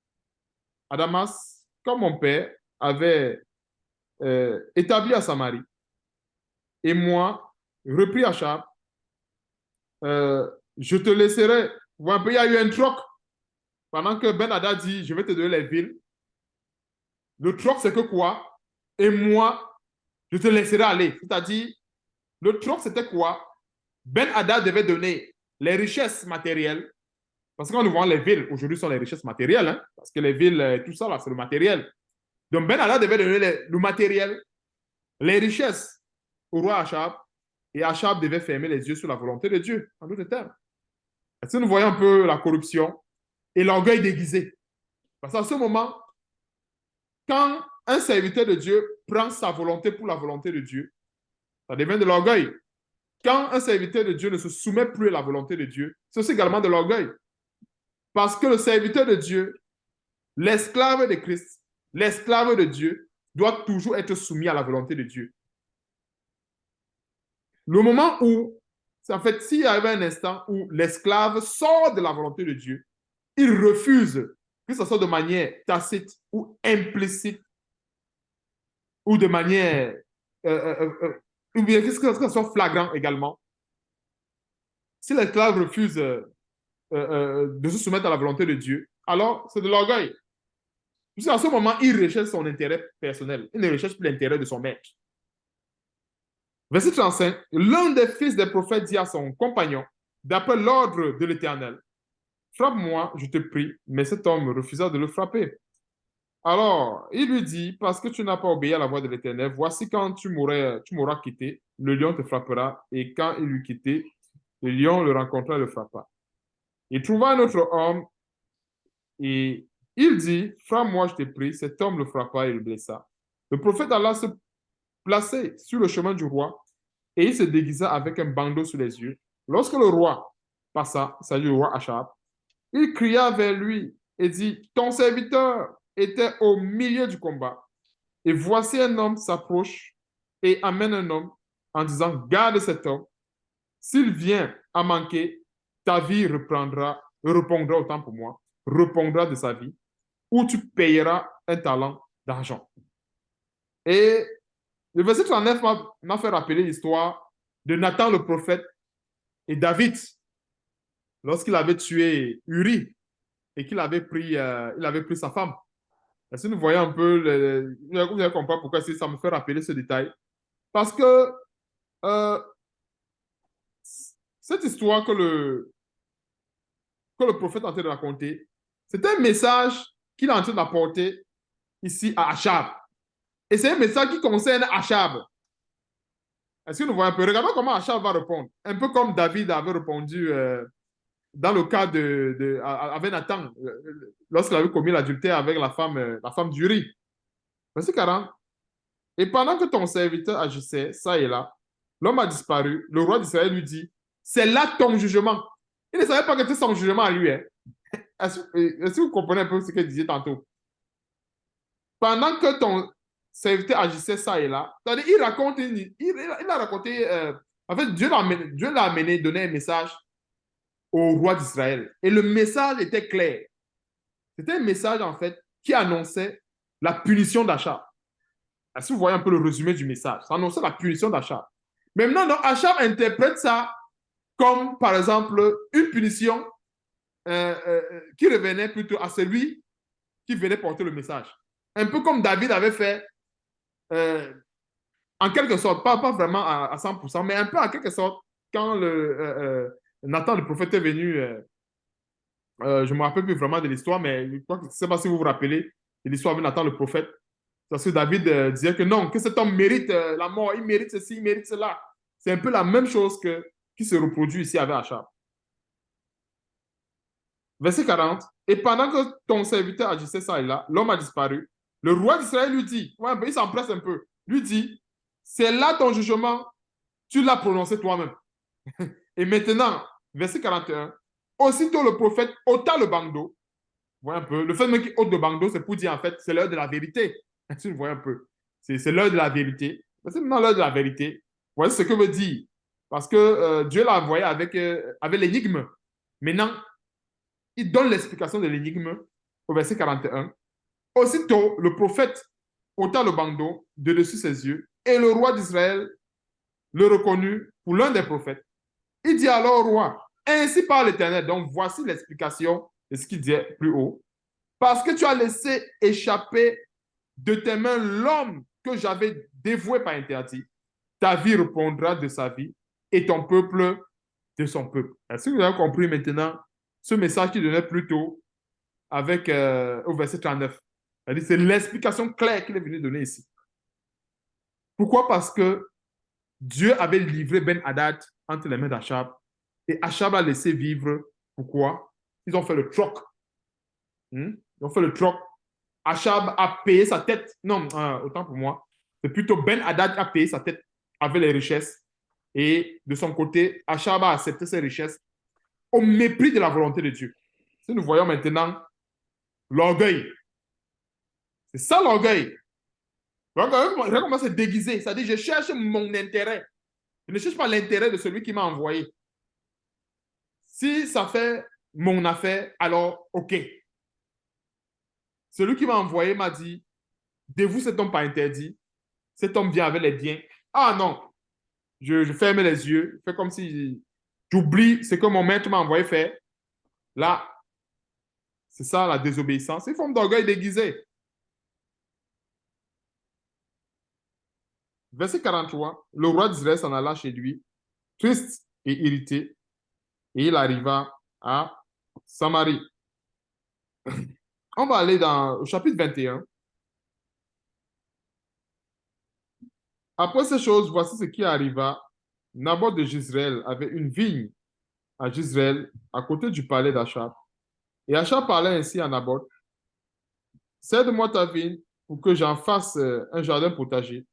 à Damas, comme mon père avait établi à Samarie. Et moi, repris Achab, je te laisserai. Vous voyez un peu, il y a eu un troc. Pendant que Ben-Hadad dit, je vais te donner les villes. Le troc, c'est que quoi? Et moi, je te laisserai aller. C'est-à-dire, le troc, c'était quoi? Ben-Hadad devait donner les richesses matérielles. Parce que quand nous voyons les villes, aujourd'hui, sont les richesses matérielles. Hein, parce que les villes, tout ça, là, c'est le matériel. Donc, Ben-Hadad devait donner le matériel, les richesses au roi Achab. Et Achab devait fermer les yeux sur la volonté de Dieu, en d'autres termes. Est-ce que nous voyons un peu la corruption et l'orgueil déguisé? Parce qu'à ce moment, quand un serviteur de Dieu prend sa volonté pour la volonté de Dieu, ça devient de l'orgueil. Quand un serviteur de Dieu ne se soumet plus à la volonté de Dieu, c'est aussi également de l'orgueil. Parce que le serviteur de Dieu, l'esclave de Christ, l'esclave de Dieu, doit toujours être soumis à la volonté de Dieu. Le moment où, en fait, s'il y avait un instant où l'esclave sort de la volonté de Dieu, il refuse, que ce soit de manière tacite ou implicite, ou de manière, ou bien que ce soit flagrant également. Si l'esclave refuse de se soumettre à la volonté de Dieu, alors c'est de l'orgueil. Puisqu'à ce moment, il recherche son intérêt personnel. Il ne recherche plus l'intérêt de son maître. Verset 35, l'un des fils des prophètes dit à son compagnon, d'après l'ordre de l'Éternel, frappe-moi, je te prie, mais cet homme refusa de le frapper. Alors, il lui dit, parce que tu n'as pas obéi à la voix de l'Éternel, voici quand tu m'auras quitté, le lion te frappera, et quand il l'eut quitté, le lion le rencontra et le frappa. Il trouva un autre homme, et il dit, frappe-moi, je te prie, cet homme le frappa et le blessa. Le prophète alla se placer sur le chemin du roi, et il se déguisa avec un bandeau sur les yeux. Lorsque le roi passa, c'est-à-dire le roi Achab, il cria vers lui et dit, ton serviteur était au milieu du combat. Et voici un homme s'approche et amène un homme en disant, garde cet homme. S'il vient à manquer, ta vie répondra autant pour moi, répondra de sa vie, ou tu payeras un talent d'argent. Et le verset 39 m'a fait rappeler l'histoire de Nathan le prophète et David lorsqu'il avait tué Uri et qu'il avait pris sa femme. Si nous voyons un peu, vous allez comprendre pourquoi ça me fait rappeler ce détail. Parce que cette histoire que le prophète est en train de raconter, c'est un message qu'il est en train d'apporter ici à Achab. Et c'est un message qui concerne Achab. Est-ce que nous voyons un peu? Regardons comment Achab va répondre. Un peu comme David avait répondu dans le cas avec Nathan, lorsqu'il avait commis l'adultère avec la femme d'Uri. Verset 40. Et pendant que ton serviteur agissait, ça et là, l'homme a disparu. Le roi d'Israël lui dit, c'est là ton jugement. Il ne savait pas que c'était son jugement à lui. Hein. Est-ce que vous comprenez un peu ce qu'il disait tantôt? Pendant que ton serviteur agissait ça et là, il raconte, il a raconté, en fait, Dieu l'a amené, donné un message au roi d'Israël. Et le message était clair. C'était un message, en fait, qui annonçait la punition d'Achab. Est-ce que vous voyez un peu le résumé du message? Ça annonçait la punition d'Achab. Maintenant, donc, Achab interprète ça comme, par exemple, une punition qui revenait plutôt à celui qui venait porter le message. Un peu comme David avait fait, en quelque sorte, pas vraiment à 100%, mais un peu en quelque sorte, quand Nathan, le prophète, est venu, je ne me rappelle plus vraiment de l'histoire, mais je ne sais pas si vous vous rappelez de l'histoire avec Nathan, le prophète, parce que David disait que non, que cet homme mérite la mort, il mérite ceci, il mérite cela. C'est un peu la même chose qui se reproduit ici avec Achab. Verset 40. Et pendant que ton serviteur agissait ça et là, l'homme a disparu. Le roi d'Israël lui dit, ouais, il s'empresse un peu, lui dit, c'est là ton jugement, tu l'as prononcé toi-même. Et maintenant, verset 41, aussitôt le prophète ôta le bandeau. Vous voyez un peu, le fait même qu'il ôte le bandeau, c'est pour dire en fait, c'est l'heure de la vérité. Tu vois un peu, c'est l'heure de la vérité. C'est maintenant l'heure de la vérité. Vous voyez ce que veut dire. Parce que Dieu l'a envoyé avec l'énigme. Maintenant, il donne l'explication de l'énigme au verset 41. Aussitôt, le prophète ôta le bandeau de dessus ses yeux et le roi d'Israël le reconnut pour l'un des prophètes. Il dit alors au roi, ainsi par l'Éternel, donc voici l'explication de ce qu'il dit plus haut, parce que tu as laissé échapper de tes mains l'homme que j'avais dévoué par interdit, ta vie reprendra de sa vie et ton peuple de son peuple. Est-ce que vous avez compris maintenant ce message qui donnait plus tôt avec, au verset 39? C'est l'explication claire qu'il est venu donner ici. Pourquoi? Parce que Dieu avait livré Ben-Hadad entre les mains d'Achab et Achab a laissé vivre. Pourquoi? Ils ont fait le troc. Ils ont fait le troc. Achab a payé sa tête. Non, autant pour moi. C'est plutôt Ben-Hadad a payé sa tête avec les richesses. Et de son côté, Achab a accepté ces richesses au mépris de la volonté de Dieu. Si nous voyons maintenant l'orgueil, c'est ça l'orgueil. L'orgueil commence à se déguiser. C'est-à-dire, je cherche mon intérêt. Je ne cherche pas l'intérêt de celui qui m'a envoyé. Si ça fait mon affaire, alors OK. Celui qui m'a envoyé m'a dit, dévoue cet homme par interdit. Cet homme vient avec les biens. Ah non, je ferme les yeux, je fais comme si j'oublie ce que mon maître m'a envoyé faire. Là, c'est ça la désobéissance. C'est une forme d'orgueil déguisé. Verset 43, le roi d'Israël s'en alla chez lui, triste et irrité, et il arriva à Samarie. On va aller au chapitre 21. Après ces choses, voici ce qui arriva. Naboth de Jezreel avait une vigne à Jezreel, à côté du palais d'Achab. Et Achab parlait ainsi à Naboth, cède-moi ta vigne pour que j'en fasse un jardin potager,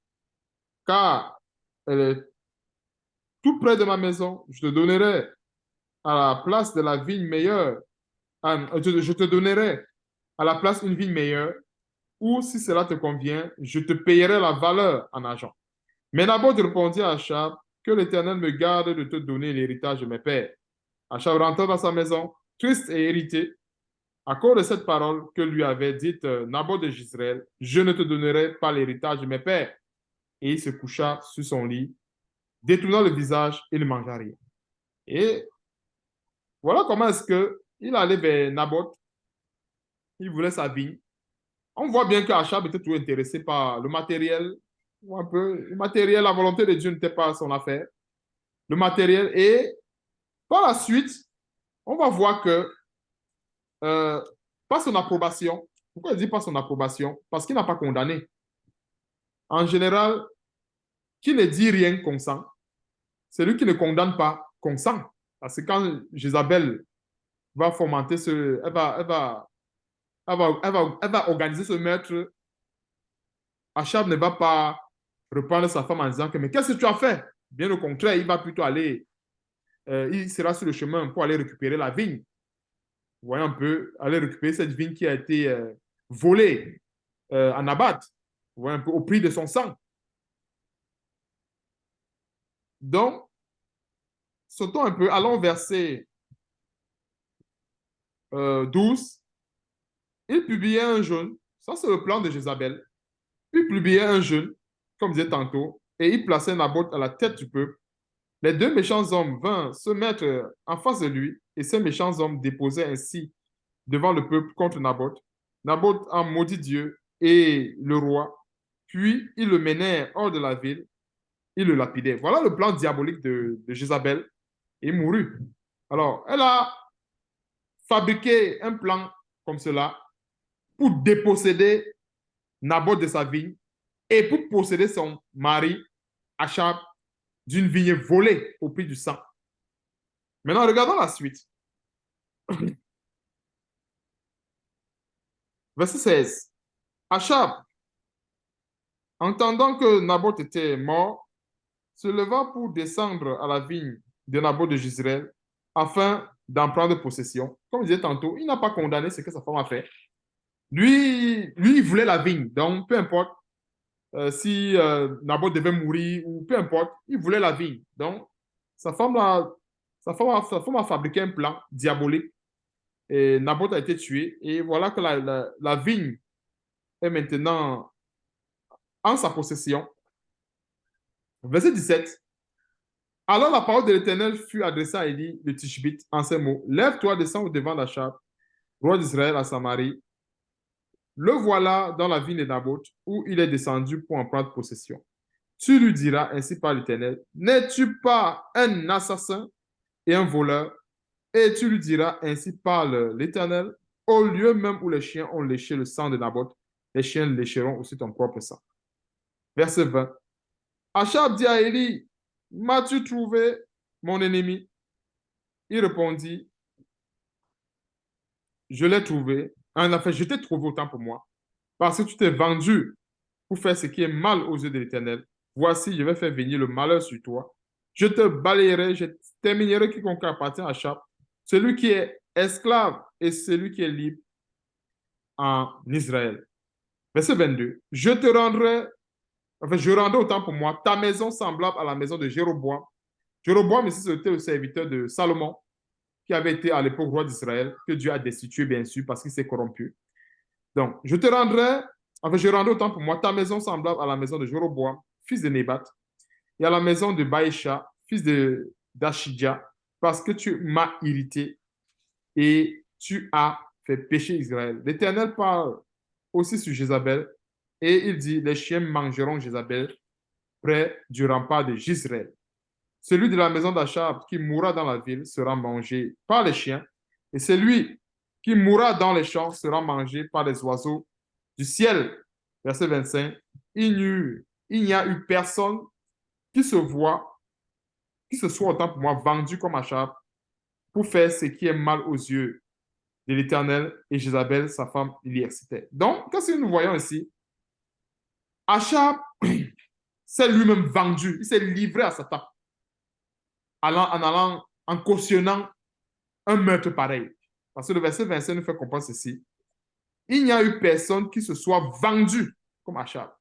car elle est tout près de ma maison. Je te donnerai à la place de la vigne meilleure, je te donnerai à la place une vigne meilleure, ou si cela te convient, je te payerai la valeur en argent. Mais Naboth répondit à Achab, que l'Éternel me garde de te donner l'héritage de mes pères. Achab rentra dans sa maison, triste et irrité, à cause de cette parole que lui avait dite Naboth de Jezreel, je ne te donnerai pas l'héritage de mes pères. Et il se coucha sur son lit, détournant le visage et ne mangea rien. Et voilà comment est-ce qu'il allait vers Naboth, il voulait sa vigne. On voit bien qu'Achab était toujours intéressé par le matériel, ou un peu, le matériel, la volonté de Dieu n'était pas son affaire. Le matériel, et par la suite, on va voir que pas son approbation. Pourquoi il dit pas son approbation? Parce qu'il n'a pas condamné. En général, Qui ne dit rien consent. Celui qui ne condamne pas consent. Parce que quand Jézabel va fomenter elle va organiser ce meurtre, Achab ne va pas reprendre sa femme en disant que, mais qu'est-ce que tu as fait? Bien au contraire, il va plutôt aller, il sera sur le chemin pour aller récupérer la vigne. Vous voyez un peu, aller récupérer cette vigne qui a été volée à Nabat. Vous voyez un peu, au prix de son sang. Donc, sautons un peu, allons au verset 12. Il publiait un jeûne, ça c'est le plan de Jézabel. Il publiait un jeûne, comme je disais tantôt, et il plaçait Naboth à la tête du peuple. Les deux méchants hommes vinrent se mettre en face de lui, et ces méchants hommes déposaient ainsi devant le peuple contre Naboth. Naboth en maudit Dieu et le roi, puis ils le menèrent hors de la ville, ils le lapidaient. Voilà le plan diabolique de Jézabel, et il mourut. Alors, elle a fabriqué un plan comme cela pour déposséder Naboth de sa vigne et pour posséder son mari, Achab, d'une vigne volée au prix du sang. Maintenant, regardons la suite. Verset 16. Achab, entendant que Naboth était mort, se leva pour descendre à la vigne de Naboth de Jezreel afin d'en prendre possession. Comme je disais tantôt, il n'a pas condamné ce que sa femme a fait. Lui, il voulait la vigne. Donc, peu importe si Naboth devait mourir ou peu importe, il voulait la vigne. Donc, sa femme a fabriqué un plan diabolique et Naboth a été tué. Et voilà que la vigne est maintenant en sa possession. Verset 17. Alors la parole de l'Éternel fut adressée à Élie de Tishbite en ces mots. Lève-toi, descends au devant d'Achab, roi d'Israël à Samarie. Le voilà dans la ville de Naboth, où il est descendu pour en prendre possession. Tu lui diras ainsi par l'Éternel, n'es-tu pas un assassin et un voleur? Et tu lui diras ainsi par l'Éternel, au lieu même où les chiens ont léché le sang de Naboth, les chiens lécheront aussi ton propre sang. Verset 20. Achab dit à Élie, m'as-tu trouvé mon ennemi? Il répondit, je l'ai trouvé. En effet, je t'ai trouvé autant pour moi, parce que tu t'es vendu pour faire ce qui est mal aux yeux de l'Éternel. Voici, je vais faire venir le malheur sur toi. Je te balayerai, je terminerai quiconque appartient à Achab, celui qui est esclave et celui qui est libre en Israël. Verset 22. Je rendrai autant pour moi ta maison semblable à la maison de Jéroboam. Jéroboam, ici, c'était le serviteur de Salomon, qui avait été à l'époque roi d'Israël, que Dieu a destitué, bien sûr, parce qu'il s'est corrompu. Donc, je rendrai autant pour moi ta maison semblable à la maison de Jéroboam, fils de Nébat, et à la maison de Baïcha, fils d'Achidja, parce que tu m'as irrité et tu as fait pécher Israël. L'Éternel parle aussi sur Jézabel, et il dit, les chiens mangeront Jézabel près du rempart de Jezreel. Celui de la maison d'Achab qui mourra dans la ville sera mangé par les chiens, et celui qui mourra dans les champs sera mangé par les oiseaux du ciel. Verset 25. Il n'y a eu personne qui se soit autant pour moi vendu comme Achab pour faire ce qui est mal aux yeux de l'Éternel et Jézabel, sa femme, l'y excitait. Donc, qu'est-ce que nous voyons ici? Achab s'est lui-même vendu, il s'est livré à Satan en cautionnant un meurtre pareil. Parce que le verset 25 nous fait comprendre ceci. Il n'y a eu personne qui se soit vendu comme Achab.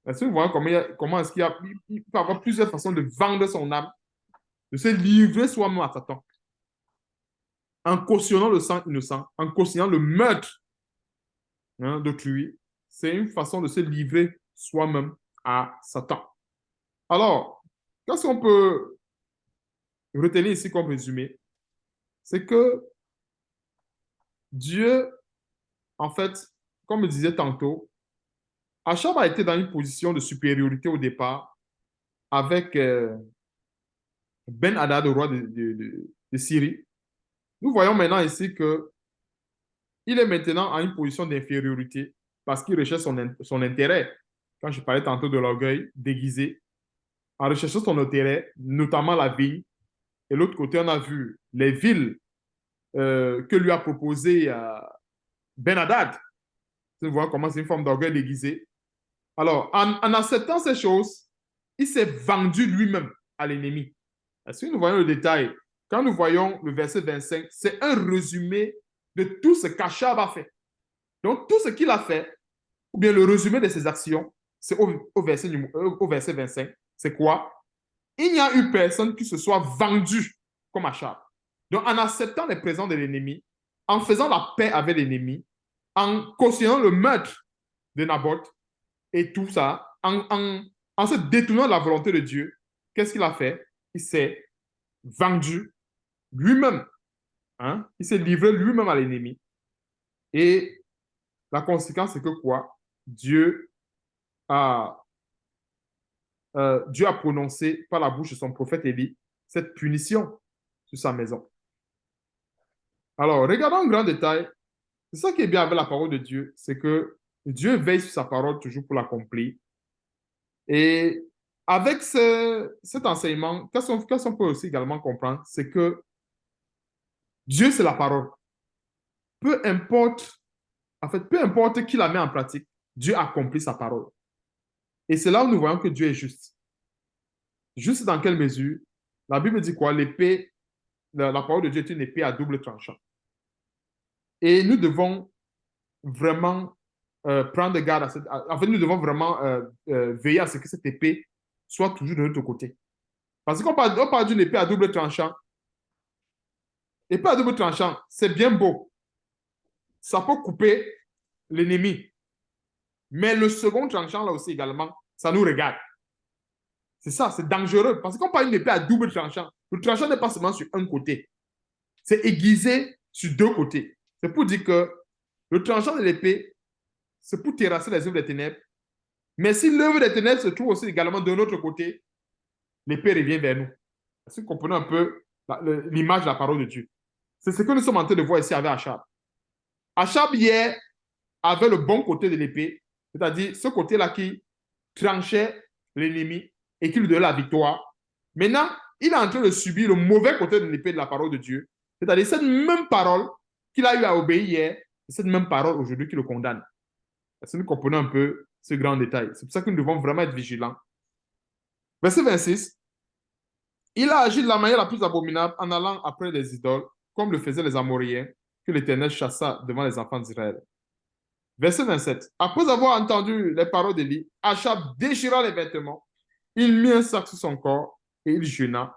Est-ce que vous voyez comment est-ce il peut avoir plusieurs façons de vendre son âme, de se livrer soi-même à Satan, en cautionnant le sang innocent, en cautionnant le meurtre d'autrui. C'est une façon de se livrer soi-même à Satan. Alors, qu'est-ce qu'on peut retenir ici comme résumé? C'est que Dieu, en fait, comme je disais tantôt, Achab a été dans une position de supériorité au départ avec Ben-Hadad, le roi de Syrie. Nous voyons maintenant ici que il est maintenant en une position d'infériorité parce qu'il recherche son intérêt. quand je parlais tantôt de l'orgueil déguisé, en recherchant son intérêt, notamment la vigne. Et l'autre côté, on a vu les villes que lui a proposées Ben-Hadad. Vous voyez comment c'est une forme d'orgueil déguisé. Alors, en acceptant ces choses, il s'est vendu lui-même à l'ennemi. Si nous voyons le détail, quand nous voyons le verset 25, c'est un résumé de tout ce qu'Achab a fait. Donc, tout ce qu'il a fait, ou bien le résumé de ses actions, c'est au verset 25. C'est quoi? Il n'y a eu personne qui se soit vendu comme Achab. Donc, en acceptant les présents de l'ennemi, en faisant la paix avec l'ennemi, en cautionnant le meurtre de Naboth et tout ça, en se détournant de la volonté de Dieu, qu'est-ce qu'il a fait? Il s'est vendu lui-même. Hein? Il s'est livré lui-même à l'ennemi. Et la conséquence, c'est que quoi? A, Dieu a prononcé par la bouche de son prophète Élie cette punition sur sa maison. Alors, regardons en grand détail. C'est ça qui est bien avec la parole de Dieu, c'est que Dieu veille sur sa parole toujours pour l'accomplir. Et avec cet enseignement, qu'est-ce qu'on peut aussi également comprendre, c'est que Dieu, c'est la parole. Peu importe, peu importe qui la met en pratique, Dieu accomplit sa parole. Et c'est là où nous voyons que Dieu est juste. Juste dans quelle mesure? La Bible dit quoi? L'épée, la parole de Dieu est une épée à double tranchant. Et nous devons vraiment prendre garde à cette... En fait, nous devons vraiment veiller à ce que cette épée soit toujours de notre côté. Parce qu'on parle d'une épée à double tranchant. Épée à double tranchant, c'est bien beau. Ça peut couper l'ennemi. Mais le second tranchant, là aussi également, ça nous regarde. C'est ça, c'est dangereux. Parce qu'on parle d'une épée à double tranchant. Le tranchant n'est pas seulement sur un côté. C'est aiguisé sur deux côtés. C'est pour dire que le tranchant de l'épée, c'est pour terrasser les œuvres des ténèbres. Mais si l'œuvre des ténèbres se trouve aussi également de l'autre côté, l'épée revient vers nous. Est-ce que vous comprenez un peu l'image de la parole de Dieu? C'est ce que nous sommes en train de voir ici avec Achab. Achab, hier, avait le bon côté de l'épée, c'est-à-dire ce côté-là qui tranchait l'ennemi et qui lui donnait la victoire. Maintenant, il est en train de subir le mauvais côté de l'épée de la parole de Dieu, c'est-à-dire cette même parole qu'il a eu à obéir hier, c'est cette même parole aujourd'hui qui le condamne. Est-ce que nous comprenons un peu ce grand détail? C'est pour ça que nous devons vraiment être vigilants. Verset 26. Il a agi de la manière la plus abominable en allant après les idoles, comme le faisaient les Amoréens, que l'Éternel chassa devant les enfants d'Israël. Verset 27. Après avoir entendu les paroles d'Élie, Achab déchira les vêtements, il mit un sac sur son corps et il jeûna.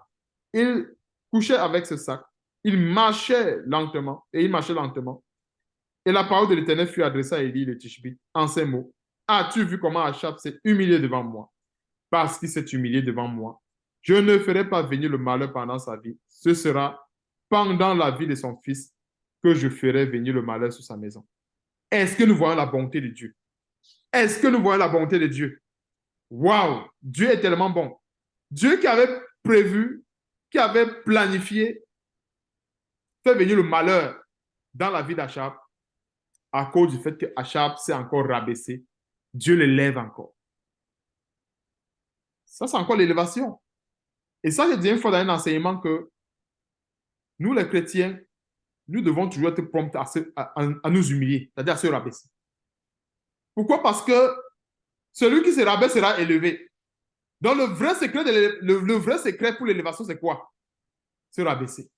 Il couchait avec ce sac. Il marchait lentement. Et la parole de l'Éternel fut adressée à Élie le Tishbite en ces mots. As-tu vu comment Achab s'est humilié devant moi? Parce qu'il s'est humilié devant moi, je ne ferai pas venir le malheur pendant sa vie. Ce sera pendant la vie de son fils que je ferai venir le malheur sur sa maison. Est-ce que nous voyons la bonté de Dieu? Est-ce que nous voyons la bonté de Dieu? Waouh! Dieu est tellement bon. Dieu qui avait prévu, qui avait planifié, fait venir le malheur dans la vie d'Achab à cause du fait que Achab s'est encore rabaissé. Dieu l'élève encore. Ça, c'est encore l'élévation. Et ça, je dis une fois dans un enseignement que nous, les chrétiens, nous devons toujours être prompts à nous humilier, c'est-à-dire à se rabaisser. Pourquoi? Parce que celui qui se rabaisse sera élevé. Donc, le vrai secret pour l'élévation, c'est quoi? Se rabaisser.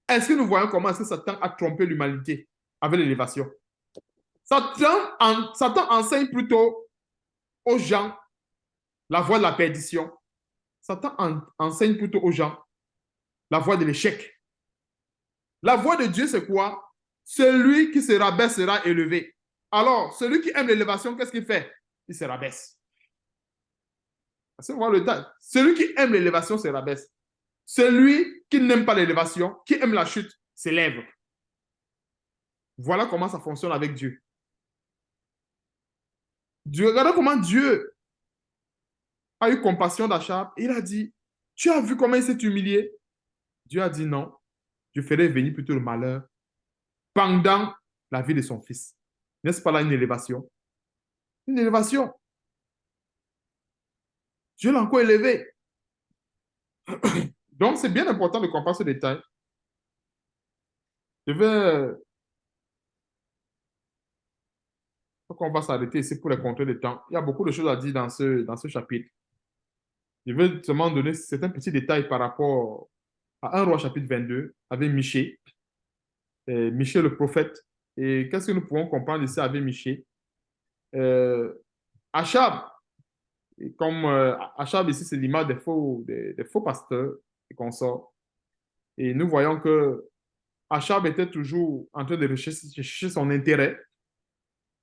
Est-ce que nous voyons comment est-ce que Satan a trompé l'humanité avec l'élévation? Satan enseigne plutôt aux gens la voie de la perdition. Satan enseigne plutôt aux gens la voie de l'échec. La voie de Dieu, c'est quoi? Celui qui se rabaisse sera élevé. Alors, celui qui aime l'élévation, qu'est-ce qu'il fait? Il se rabaisse. Celui qui aime l'élévation se rabaisse. Celui qui n'aime pas l'élévation, qui aime la chute, s'élève. Voilà comment ça fonctionne avec Dieu. Regardez comment Dieu a eu compassion d'Achab. Il a dit, tu as vu comment il s'est humilié? Dieu a dit non, je ferai venir plutôt le malheur pendant la vie de son fils. N'est-ce pas là une élévation? Une élévation. Dieu l'a encore élevé. Donc, c'est bien important de comprendre ce détail. Je vais, on va s'arrêter ici pour les compter de temps. Il y a beaucoup de choses à dire dans ce chapitre. Je vais seulement donner certains petits détails par rapport à 1 Roi chapitre 22 avec Michée, Michée le prophète. Et qu'est-ce que nous pouvons comprendre ici avec Michée? Euh, Achab, comme Achab ici, c'est l'image des faux pasteurs et consorts. Et nous voyons que Achab était toujours en train de rechercher son intérêt,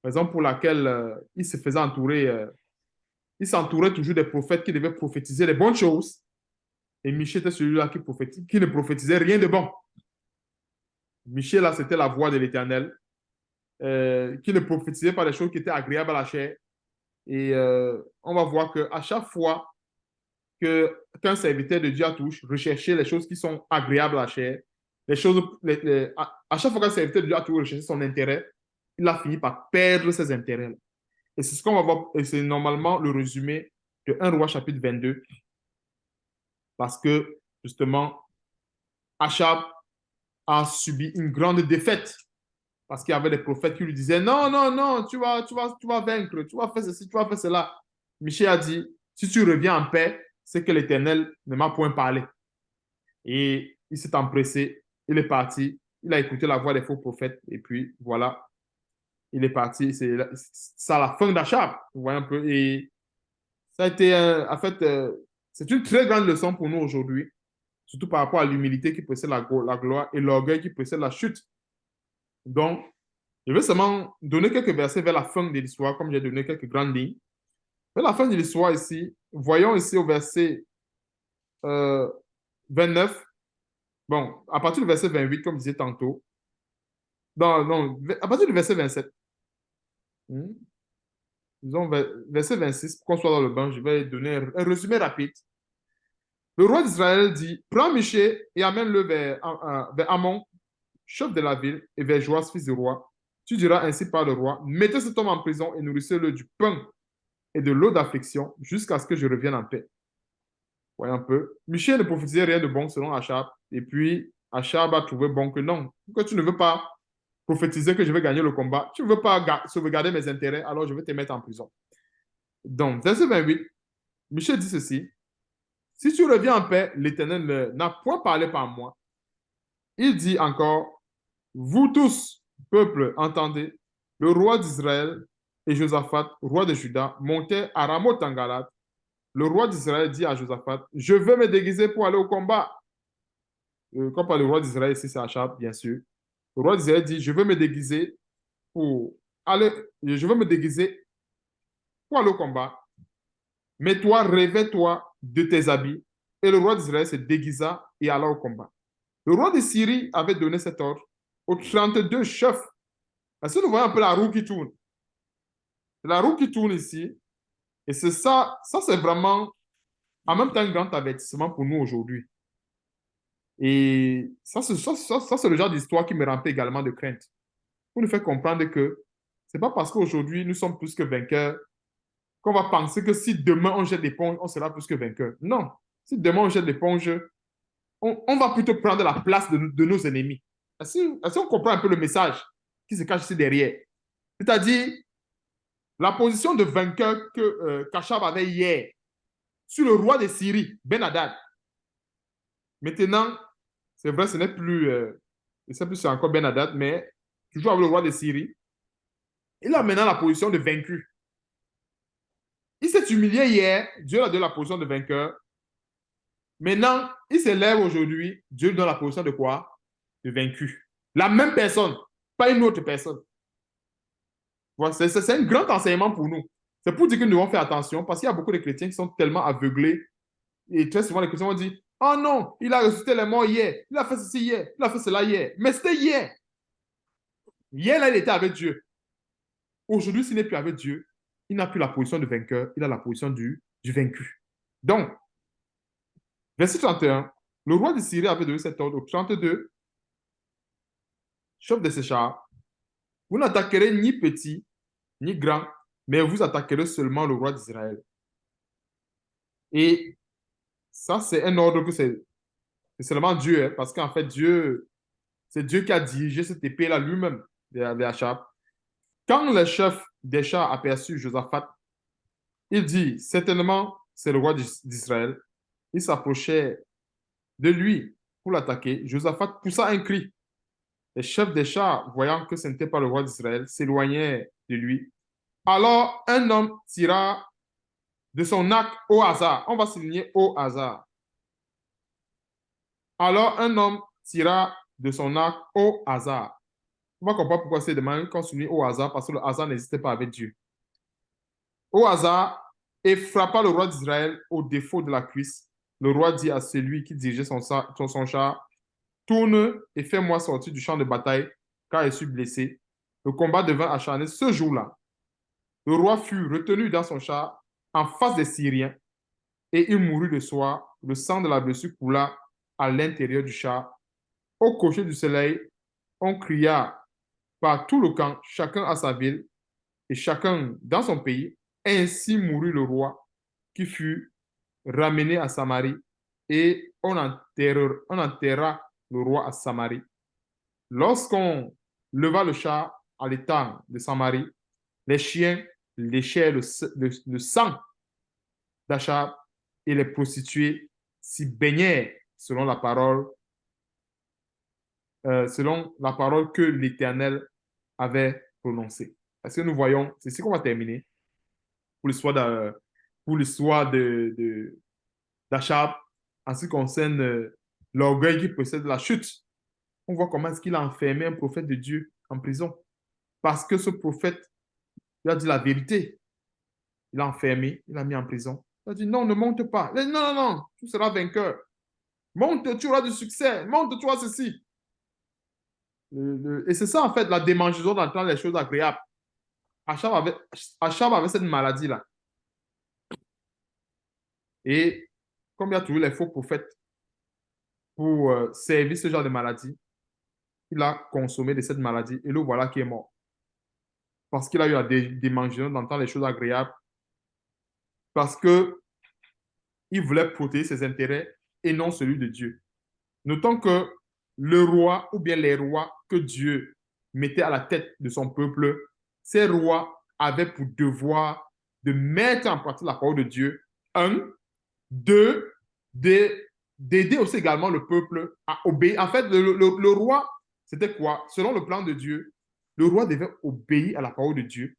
raison pour laquelle il se faisait entourer, il s'entourait toujours des prophètes qui devaient prophétiser les bonnes choses. Et Michée était celui-là qui ne prophétisait rien de bon. Michée, là, c'était la voix de l'Éternel, qui ne prophétisait pas des choses qui étaient agréables à la chair. Et on va voir qu'à chaque fois qu'un serviteur de Dieu a touché, rechercher les choses qui sont agréables à la chair, les choses, à chaque fois qu'un serviteur de Dieu a touché, rechercher son intérêt, il a fini par perdre ses intérêts. Et c'est ce qu'on va voir, et c'est normalement le résumé de 1 Roi chapitre 22, parce que justement, Achab a subi une grande défaite, parce qu'il y avait des prophètes qui lui disaient, non, non, non, tu vas vaincre, tu vas faire ceci, tu vas faire cela. Michée a dit, si tu reviens en paix, c'est que l'Éternel ne m'a point parlé. Et il s'est empressé, il est parti, il a écouté la voix des faux prophètes, et puis voilà, il est parti. C'est ça la fin d'Achab, vous voyez un peu. Et ça a été, en fait, c'est une très grande leçon pour nous aujourd'hui, surtout par rapport à l'humilité qui précède la gloire et l'orgueil qui précède la chute. Donc, je vais seulement donner quelques versets vers la fin de l'histoire, comme j'ai donné quelques grandes lignes. Vers la fin de l'histoire ici, voyons ici au verset 29, bon, à partir du verset 28, comme je disais tantôt, non, non, à partir du verset 27, disons verset 26, pour qu'on soit dans le banc, je vais donner un résumé rapide. Le roi d'Israël dit, prends Michée et amène-le vers Amon, chef de la ville, et vers Joas, fils du roi. Tu diras ainsi par le roi, mettez cet homme en prison et nourrissez-le du pain et de l'eau d'affliction jusqu'à ce que je revienne en paix. Voyez un peu. Michée ne prophétisait rien de bon selon Achab. Et puis, Achab a trouvé bon que non. Pourquoi tu ne veux pas prophétiser que je vais gagner le combat? Tu ne veux pas sauvegarder mes intérêts, alors je vais te mettre en prison. Donc, verset 28, Michée dit ceci. Si tu reviens en paix, l'Éternel n'a point parlé par moi. Il dit encore, vous tous, peuple, entendez, le roi d'Israël et Josaphat, roi de Juda, montaient à Ramoth en Galate. Le roi d'Israël dit à Josaphat, je veux me déguiser pour aller au combat. Quand parle le roi d'Israël, ici c'est Achab, bien sûr. Le roi d'Israël dit, je veux me déguiser pour aller, je veux me déguiser pour aller au combat. Mais toi, revêt-toi de tes habits. Et le roi d'Israël se déguisa et alla au combat. Le roi de Syrie avait donné cet ordre aux 32 chefs. Est-ce que nous voyons un peu la roue qui tourne? C'est la roue qui tourne ici. Et c'est ça, ça c'est vraiment en même temps un grand avertissement pour nous aujourd'hui. Et ça, c'est le genre d'histoire qui me remplit également de crainte. Pour nous faire comprendre que c'est pas parce qu'aujourd'hui nous sommes plus que vainqueurs qu'on va penser que si demain on jette l'éponge, on sera plus que vainqueur. Non. Si demain on jette l'éponge, on va plutôt prendre la place de nos ennemis. Est-ce qu'on comprend un peu le message qui se cache ici derrière? C'est-à-dire la position de vainqueur que Kachab avait hier sur le roi de Syrie, Ben-Hadad. Maintenant, c'est vrai, ce n'est plus, je ne sais plus si c'est encore Ben-Hadad, mais toujours avec le roi de Syrie. Il a maintenant la position de vaincu. Il s'est humilié hier, Dieu lui a donné la position de vainqueur. Maintenant, il s'élève aujourd'hui, Dieu lui donne la position de quoi? De vaincu. La même personne, pas une autre personne. Voilà, c'est un grand enseignement pour nous. C'est pour dire que nous devons faire attention parce qu'il y a beaucoup de chrétiens qui sont tellement aveuglés et très souvent les chrétiens vont dire, oh non, il a ressuscité les morts hier, il a fait ceci hier, il a fait cela hier. Mais c'était hier. Hier, là, il était avec Dieu. Aujourd'hui, s'il n'est plus avec Dieu, il n'a plus la position de vainqueur, il a la position du vaincu. Donc, verset 31, le roi de Syrie avait donné cet ordre au 32, chef de ses chars, vous n'attaquerez ni petit, ni grand, mais vous attaquerez seulement le roi d'Israël. Et ça, c'est un ordre que c'est seulement Dieu, hein, parce qu'en fait, c'est Dieu qui a dirigé cette épée-là lui-même vers Achab. Quand le chef des chars aperçut Josaphat, il dit, certainement, c'est le roi d'Israël. Il s'approchait de lui pour l'attaquer. Josaphat poussa un cri. Les chefs des chars, voyant que ce n'était pas le roi d'Israël, s'éloignaient de lui. Alors, un homme tira de son arc au hasard. On va souligner au hasard. Alors, un homme tira de son arc au hasard. On va comprendre pourquoi c'est demandé qu'on souligne au hasard, parce que le hasard n'existait pas avec Dieu. Au hasard, et frappa le roi d'Israël au défaut de la cuisse. Le roi dit à celui qui dirigeait son char, tourne et fais-moi sortir du champ de bataille, car je suis blessé. Le combat devint acharné ce jour-là. Le roi fut retenu dans son char en face des Syriens et il mourut de soir. Le sang de la blessure coula à l'intérieur du char. Au coucher du soleil, on cria par tout le camp, chacun à sa ville et chacun dans son pays. Ainsi mourut le roi qui fut ramené à Samarie et on enterra le roi à Samarie. Lorsqu'on leva le char à l'étang de Samarie, les chiens léchaient le sang d'Achab et les prostituées s'y baignaient selon la parole que l'Éternel avait prononcée. Est-ce que nous voyons, c'est ici qu'on va terminer pour l'histoire d'Achab en ce qui concerne l'orgueil qui précède la chute. On voit comment est-ce qu'il a enfermé un prophète de Dieu en prison. Parce que ce prophète lui a dit la vérité. Il l'a enfermé, il l'a mis en prison. Il a dit non, ne monte pas. Il a dit, non, non, non, tu seras vainqueur. Monte, tu auras du succès. Monte, tu auras ceci. Et c'est ça, en fait, la démangeaison d'entendre les choses agréables. Achab avait cette maladie-là. Et comme il y a toujours les faux prophètes pour servir ce genre de maladie, il a consommé de cette maladie et le voilà qui est mort. Parce qu'il a eu la démangeaison d'entendre les choses agréables. Parce qu'il voulait protéger ses intérêts et non celui de Dieu. Notons que le roi ou bien les rois que Dieu mettait à la tête de son peuple, ces rois avaient pour devoir de mettre en pratique la parole de Dieu. Un, deux, d'aider aussi également le peuple à obéir. En fait, le roi, c'était quoi? Selon le plan de Dieu, le roi devait obéir à la parole de Dieu.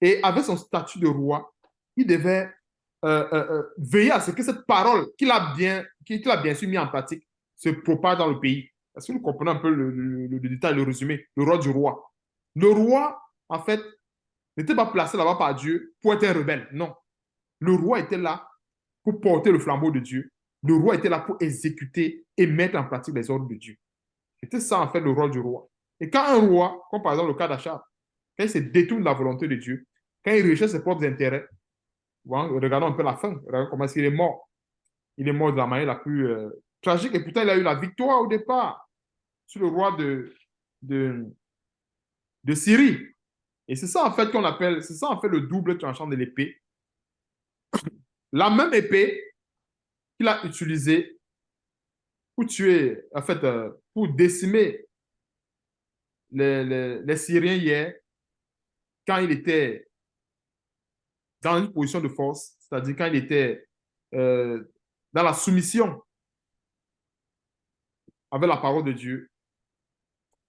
Et avec son statut de roi, il devait veiller à ce que cette parole qu'il a bien sûr mis en pratique se propage dans le pays. Est-ce que vous comprenez un peu le détail, le résumé? Le rôle du roi. Le roi, en fait, n'était pas placé là-bas par Dieu pour être un rebelle. Non. Le roi était là pour porter le flambeau de Dieu. Le roi était là pour exécuter et mettre en pratique les ordres de Dieu. C'était ça, en fait, le rôle du roi. Et quand un roi, comme par exemple le cas d'Achab, quand il se détourne de la volonté de Dieu, quand il recherche ses propres intérêts, bon, regardons un peu la fin, regardons comment il est mort. Il est mort de la manière la plus tragique et pourtant il a eu la victoire au départ sur le roi de, de Syrie. Et c'est ça en fait qu'on appelle, c'est ça en fait le double tranchant de l'épée. La même épée qu'il a utilisée pour tuer, en fait, pour décimer les Syriens hier, quand il était dans une position de force, c'est-à-dire quand il était euh, dans la soumission avec la parole de Dieu,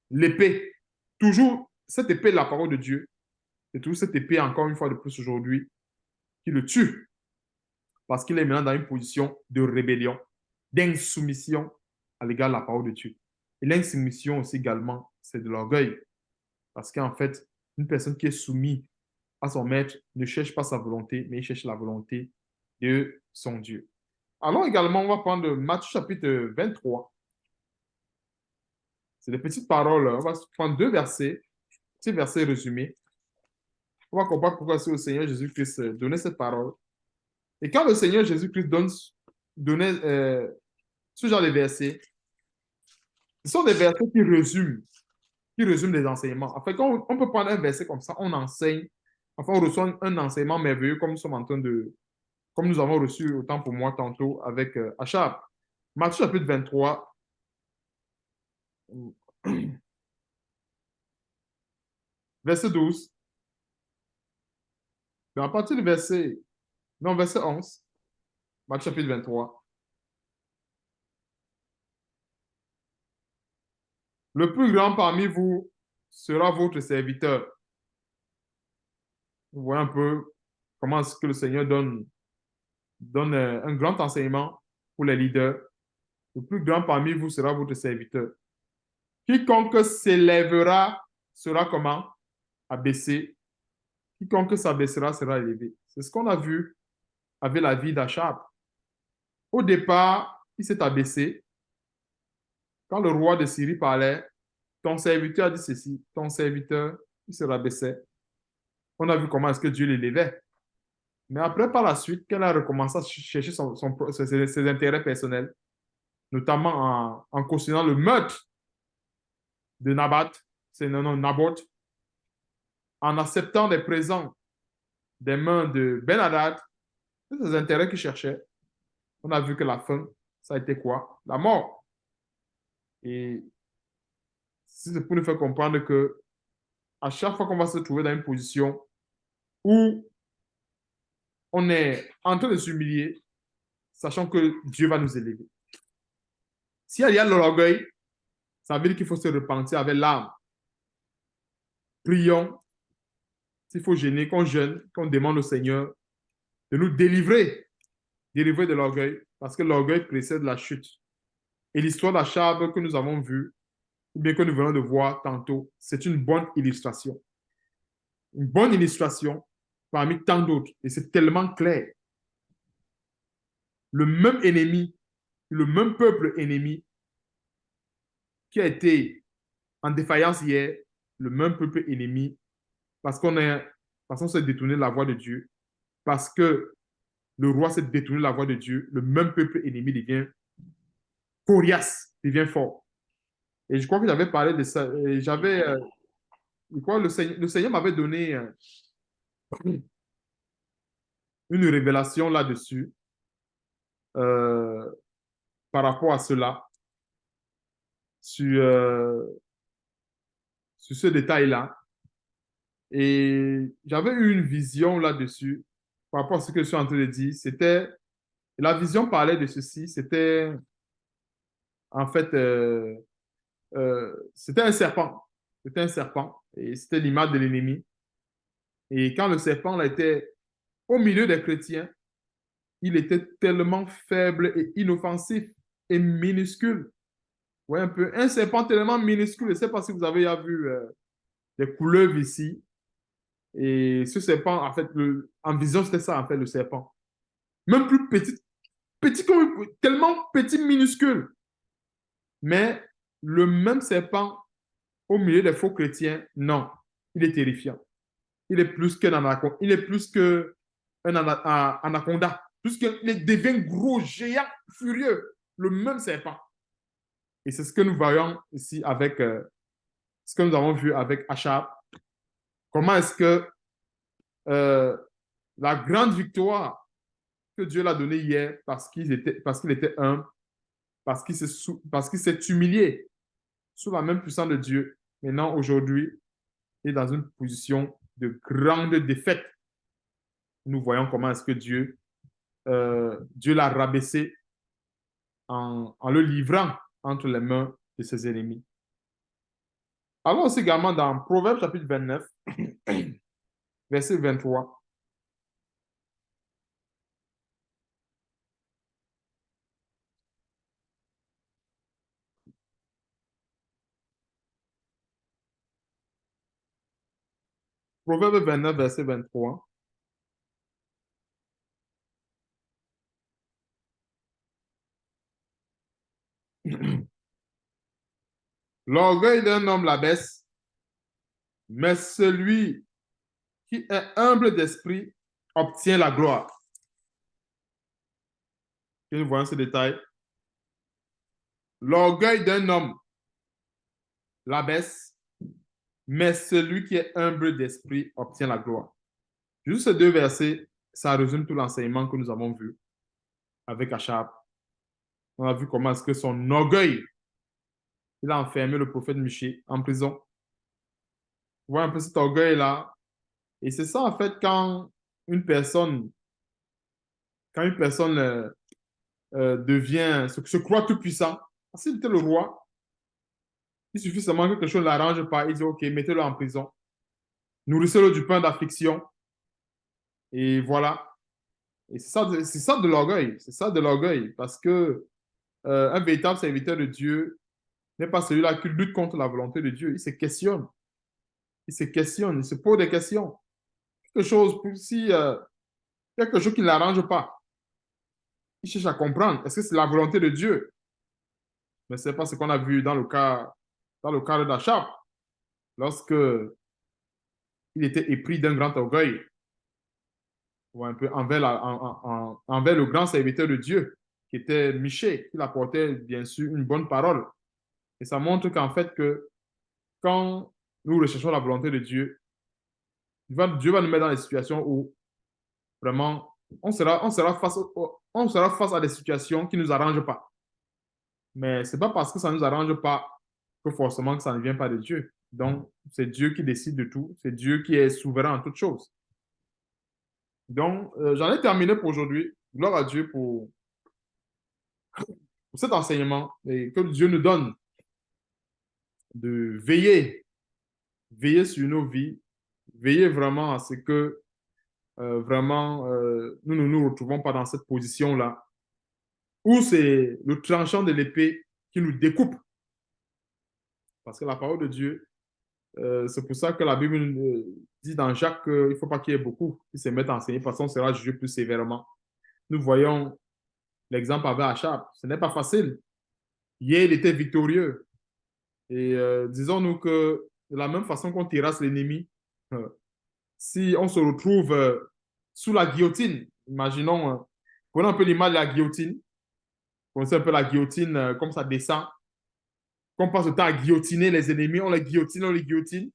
l'épée, toujours cette épée de la parole de Dieu, c'est toujours cette épée, encore une fois de plus aujourd'hui, qui le tue, parce qu'il est maintenant dans une position de rébellion, d'insoumission à l'égard de la parole de Dieu. Et l'insoumission aussi également, c'est de l'orgueil, parce qu'en fait, une personne qui est soumise à son maître ne cherche pas sa volonté, mais il cherche la volonté de son Dieu. Alors également, on va prendre Matthieu chapitre 23. C'est des petites paroles. On va prendre deux versets, petits versets résumés. On va comprendre pourquoi c'est au Seigneur Jésus-Christ donnait cette parole. Et quand le Seigneur Jésus-Christ donnait ce genre de versets, ce sont des versets qui résument les enseignements. En fait, quand on peut prendre un verset comme ça, on enseigne, enfin, on reçoit un enseignement merveilleux comme nous sommes en train comme nous avons reçu autant pour moi tantôt avec Achab. Matthieu chapitre 23, verset 12. Mais à partir du verset 11, Matthieu chapitre 23. Le plus grand parmi vous sera votre serviteur. Vous voyez un peu comment est-ce que le Seigneur donne un grand enseignement pour les leaders. Le plus grand parmi vous sera votre serviteur. Quiconque s'élèvera sera comment? Abaissé. Quiconque s'abaissera sera élevé. C'est ce qu'on a vu avec la vie d'Achab. Au départ, il s'est abaissé. Quand le roi de Syrie parlait, ton serviteur a dit ceci, ton serviteur, il se rabaissait. On a vu comment est-ce que Dieu l'élevait. Mais après, par la suite, qu'elle a recommencé à chercher ses intérêts personnels, notamment en cautionnant le meurtre de Naboth, Naboth, en acceptant des présents des mains de Ben-Hadad, c'est ses intérêts qu'il cherchait. On a vu que la fin, ça a été quoi? La mort. Et c'est pour nous faire comprendre que à chaque fois qu'on va se trouver dans une position où on est en train de s'humilier, sachant que Dieu va nous élever. S'il y a de l'orgueil, ça veut dire qu'il faut se repentir avec l'âme. Prions. S'il faut gêner, qu'on jeûne, qu'on demande au Seigneur de nous délivrer de l'orgueil, parce que l'orgueil précède la chute. Et l'histoire d'Achab que nous avons vue, ou bien que nous venons de voir tantôt, c'est une bonne illustration. Une bonne illustration parmi tant d'autres. Et c'est tellement clair. Le même ennemi, le même peuple ennemi qui a été en défaillance hier, le même peuple ennemi, parce qu'on s'est détourné de la voie de Dieu, parce que le roi s'est détourné de la voie de Dieu, le même peuple ennemi devient coriace, devient fort. Et je crois que j'avais parlé de ça. Je crois que le Seigneur m'avait donné une révélation là-dessus euh, par rapport à cela, sur, euh, sur ce détail-là. Et j'avais eu une vision là-dessus par rapport à ce que je suis en train de dire. La vision parlait de ceci, c'était en fait, c'était un serpent. C'était un serpent et c'était l'image de l'ennemi. Et quand le serpent là, était au milieu des chrétiens, il était tellement faible et inoffensif et minuscule. Ouais, un peu. Un serpent tellement minuscule. Je ne sais pas si vous avez déjà vu des couleuvres ici. Et ce serpent, en fait, en vision, c'était ça, en fait, le serpent. Même plus petit, tellement petit, minuscule. Mais le même serpent au milieu des faux chrétiens, non. Il est terrifiant. Il est plus qu'un anaconda. Il est plus qu'un anaconda. Il devient gros, géant, furieux. Le même serpent. Et c'est ce que nous voyons ici avec ce que nous avons vu avec Achab. Comment est-ce que euh, la grande victoire que Dieu l'a donnée hier parce qu'il était humble, parce qu'il s'est humilié sous la même puissance de Dieu, maintenant aujourd'hui, il est dans une position de grande défaite. Nous voyons comment est-ce que Dieu l'a rabaissé en le livrant entre les mains de ses ennemis. Allons aussi également dans Proverbes chapitre 29, verset 23. Proverbe 29, verset 23. L'orgueil d'un homme l'abaisse, mais celui qui est humble d'esprit obtient la gloire. Et nous voyons ce détail. L'orgueil d'un homme l'abaisse, mais celui qui est humble d'esprit obtient la gloire. Juste ces deux versets ça résume tout l'enseignement que nous avons vu avec Achab. On a vu comment est-ce que son orgueil, il a enfermé le prophète Michée en prison. Vous voyez un peu cet orgueil-là. Et c'est ça, en fait, une personne, quand une personne devient, se croit tout puissant, s'il était le roi, il suffit seulement que quelque chose ne l'arrange pas, il dit, OK, mettez-le en prison, nourrissez-le du pain d'affliction, et voilà. Et c'est ça de l'orgueil, c'est ça de l'orgueil, parce que un véritable serviteur de Dieu n'est pas celui-là qui lutte contre la volonté de Dieu, il se questionne, il se pose des questions. Si quelque chose qui ne l'arrange pas, il cherche à comprendre, est-ce que c'est la volonté de Dieu? Mais ce n'est pas ce qu'on a vu dans le cadre d'Achab, lorsque il était épris d'un grand orgueil, ou un peu envers le grand serviteur de Dieu, qui était Michée, qui apportait bien sûr une bonne parole. Et ça montre qu'en fait, que quand nous recherchons la volonté de Dieu, Dieu va nous mettre dans des situations où vraiment on sera face à des situations qui ne nous arrangent pas. Mais ce n'est pas parce que ça ne nous arrange pas que forcément que ça ne vient pas de Dieu. Donc, c'est Dieu qui décide de tout. C'est Dieu qui est souverain en toutes choses. Donc, j'en ai terminé pour aujourd'hui. Gloire à Dieu pour cet enseignement et que Dieu nous donne de veiller sur nos vies, veiller vraiment à ce que vraiment nous ne nous retrouvons pas dans cette position-là où c'est le tranchant de l'épée qui nous découpe. Parce que la parole de Dieu, c'est pour ça que la Bible dit dans Jacques qu'il ne faut pas qu'il y ait beaucoup qui se mettent à enseigner parce qu'on sera jugé plus sévèrement. Nous voyons l'exemple avec Achab. Ce n'est pas facile. Hier, il était victorieux. Et disons-nous que de la même façon qu'on terrasse l'ennemi, si on se retrouve sous la guillotine, imaginons, prenons un peu l'image de la guillotine, vous connaissez un peu la guillotine, comme ça descend, qu'on passe le temps à guillotiner les ennemis, on les guillotine,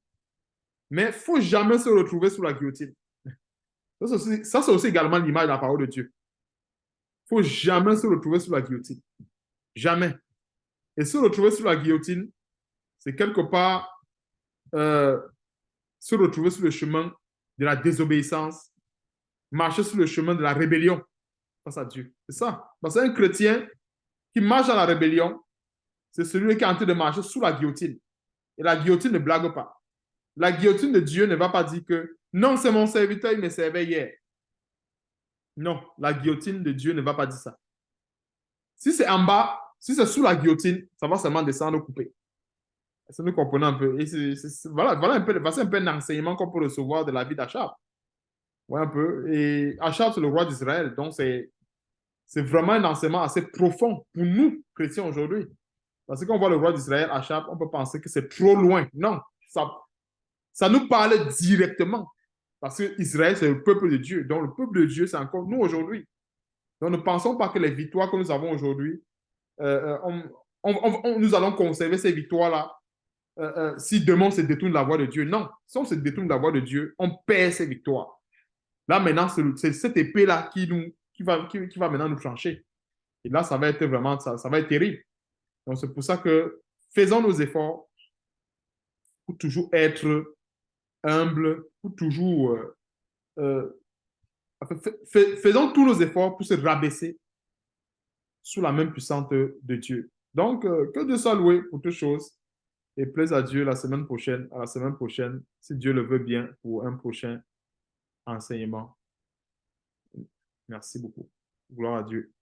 mais il ne faut jamais se retrouver sous la guillotine. Ça, c'est aussi également l'image de la parole de Dieu. Il ne faut jamais se retrouver sous la guillotine. Jamais. Et se retrouver sous la guillotine, c'est quelque part se retrouver sur le chemin de la désobéissance, marcher sur le chemin de la rébellion face à Dieu. C'est ça. Parce qu'un chrétien qui marche dans la rébellion, c'est celui qui est en train de marcher sous la guillotine. Et la guillotine ne blague pas. La guillotine de Dieu ne va pas dire que non, c'est mon serviteur, il me servait hier. Non, la guillotine de Dieu ne va pas dire ça. Si c'est en bas, si c'est sous la guillotine, ça va seulement descendre couper. Est-ce que nous comprenons un peu? Et voilà un peu, c'est un peu un enseignement qu'on peut recevoir de la vie d'Achab. Ouais, un peu. Et Achab, c'est le roi d'Israël. Donc, c'est vraiment un enseignement assez profond pour nous, chrétiens, aujourd'hui. Parce que quand on voit le roi d'Israël, Achab, on peut penser que c'est trop loin. Non, ça nous parle directement. Parce que Israël, c'est le peuple de Dieu. Donc, le peuple de Dieu, c'est encore nous aujourd'hui. Donc, ne pensons pas que les victoires que nous avons aujourd'hui, nous allons conserver ces victoires-là si demain on se détourne de la voie de Dieu. Non, si on se détourne de la voie de Dieu, on perd ces victoires. Là, maintenant, c'est cette épée-là qui va maintenant nous trancher. Et là, ça va être vraiment, ça va être terrible. Donc, c'est pour ça que faisons nos efforts pour toujours être humble, pour toujours faisons tous nos efforts pour se rabaisser sous la main puissante de Dieu. Donc, que Dieu soit loué pour toutes choses et plaise à Dieu à la semaine prochaine, si Dieu le veut bien, pour un prochain enseignement. Merci beaucoup. Gloire à Dieu.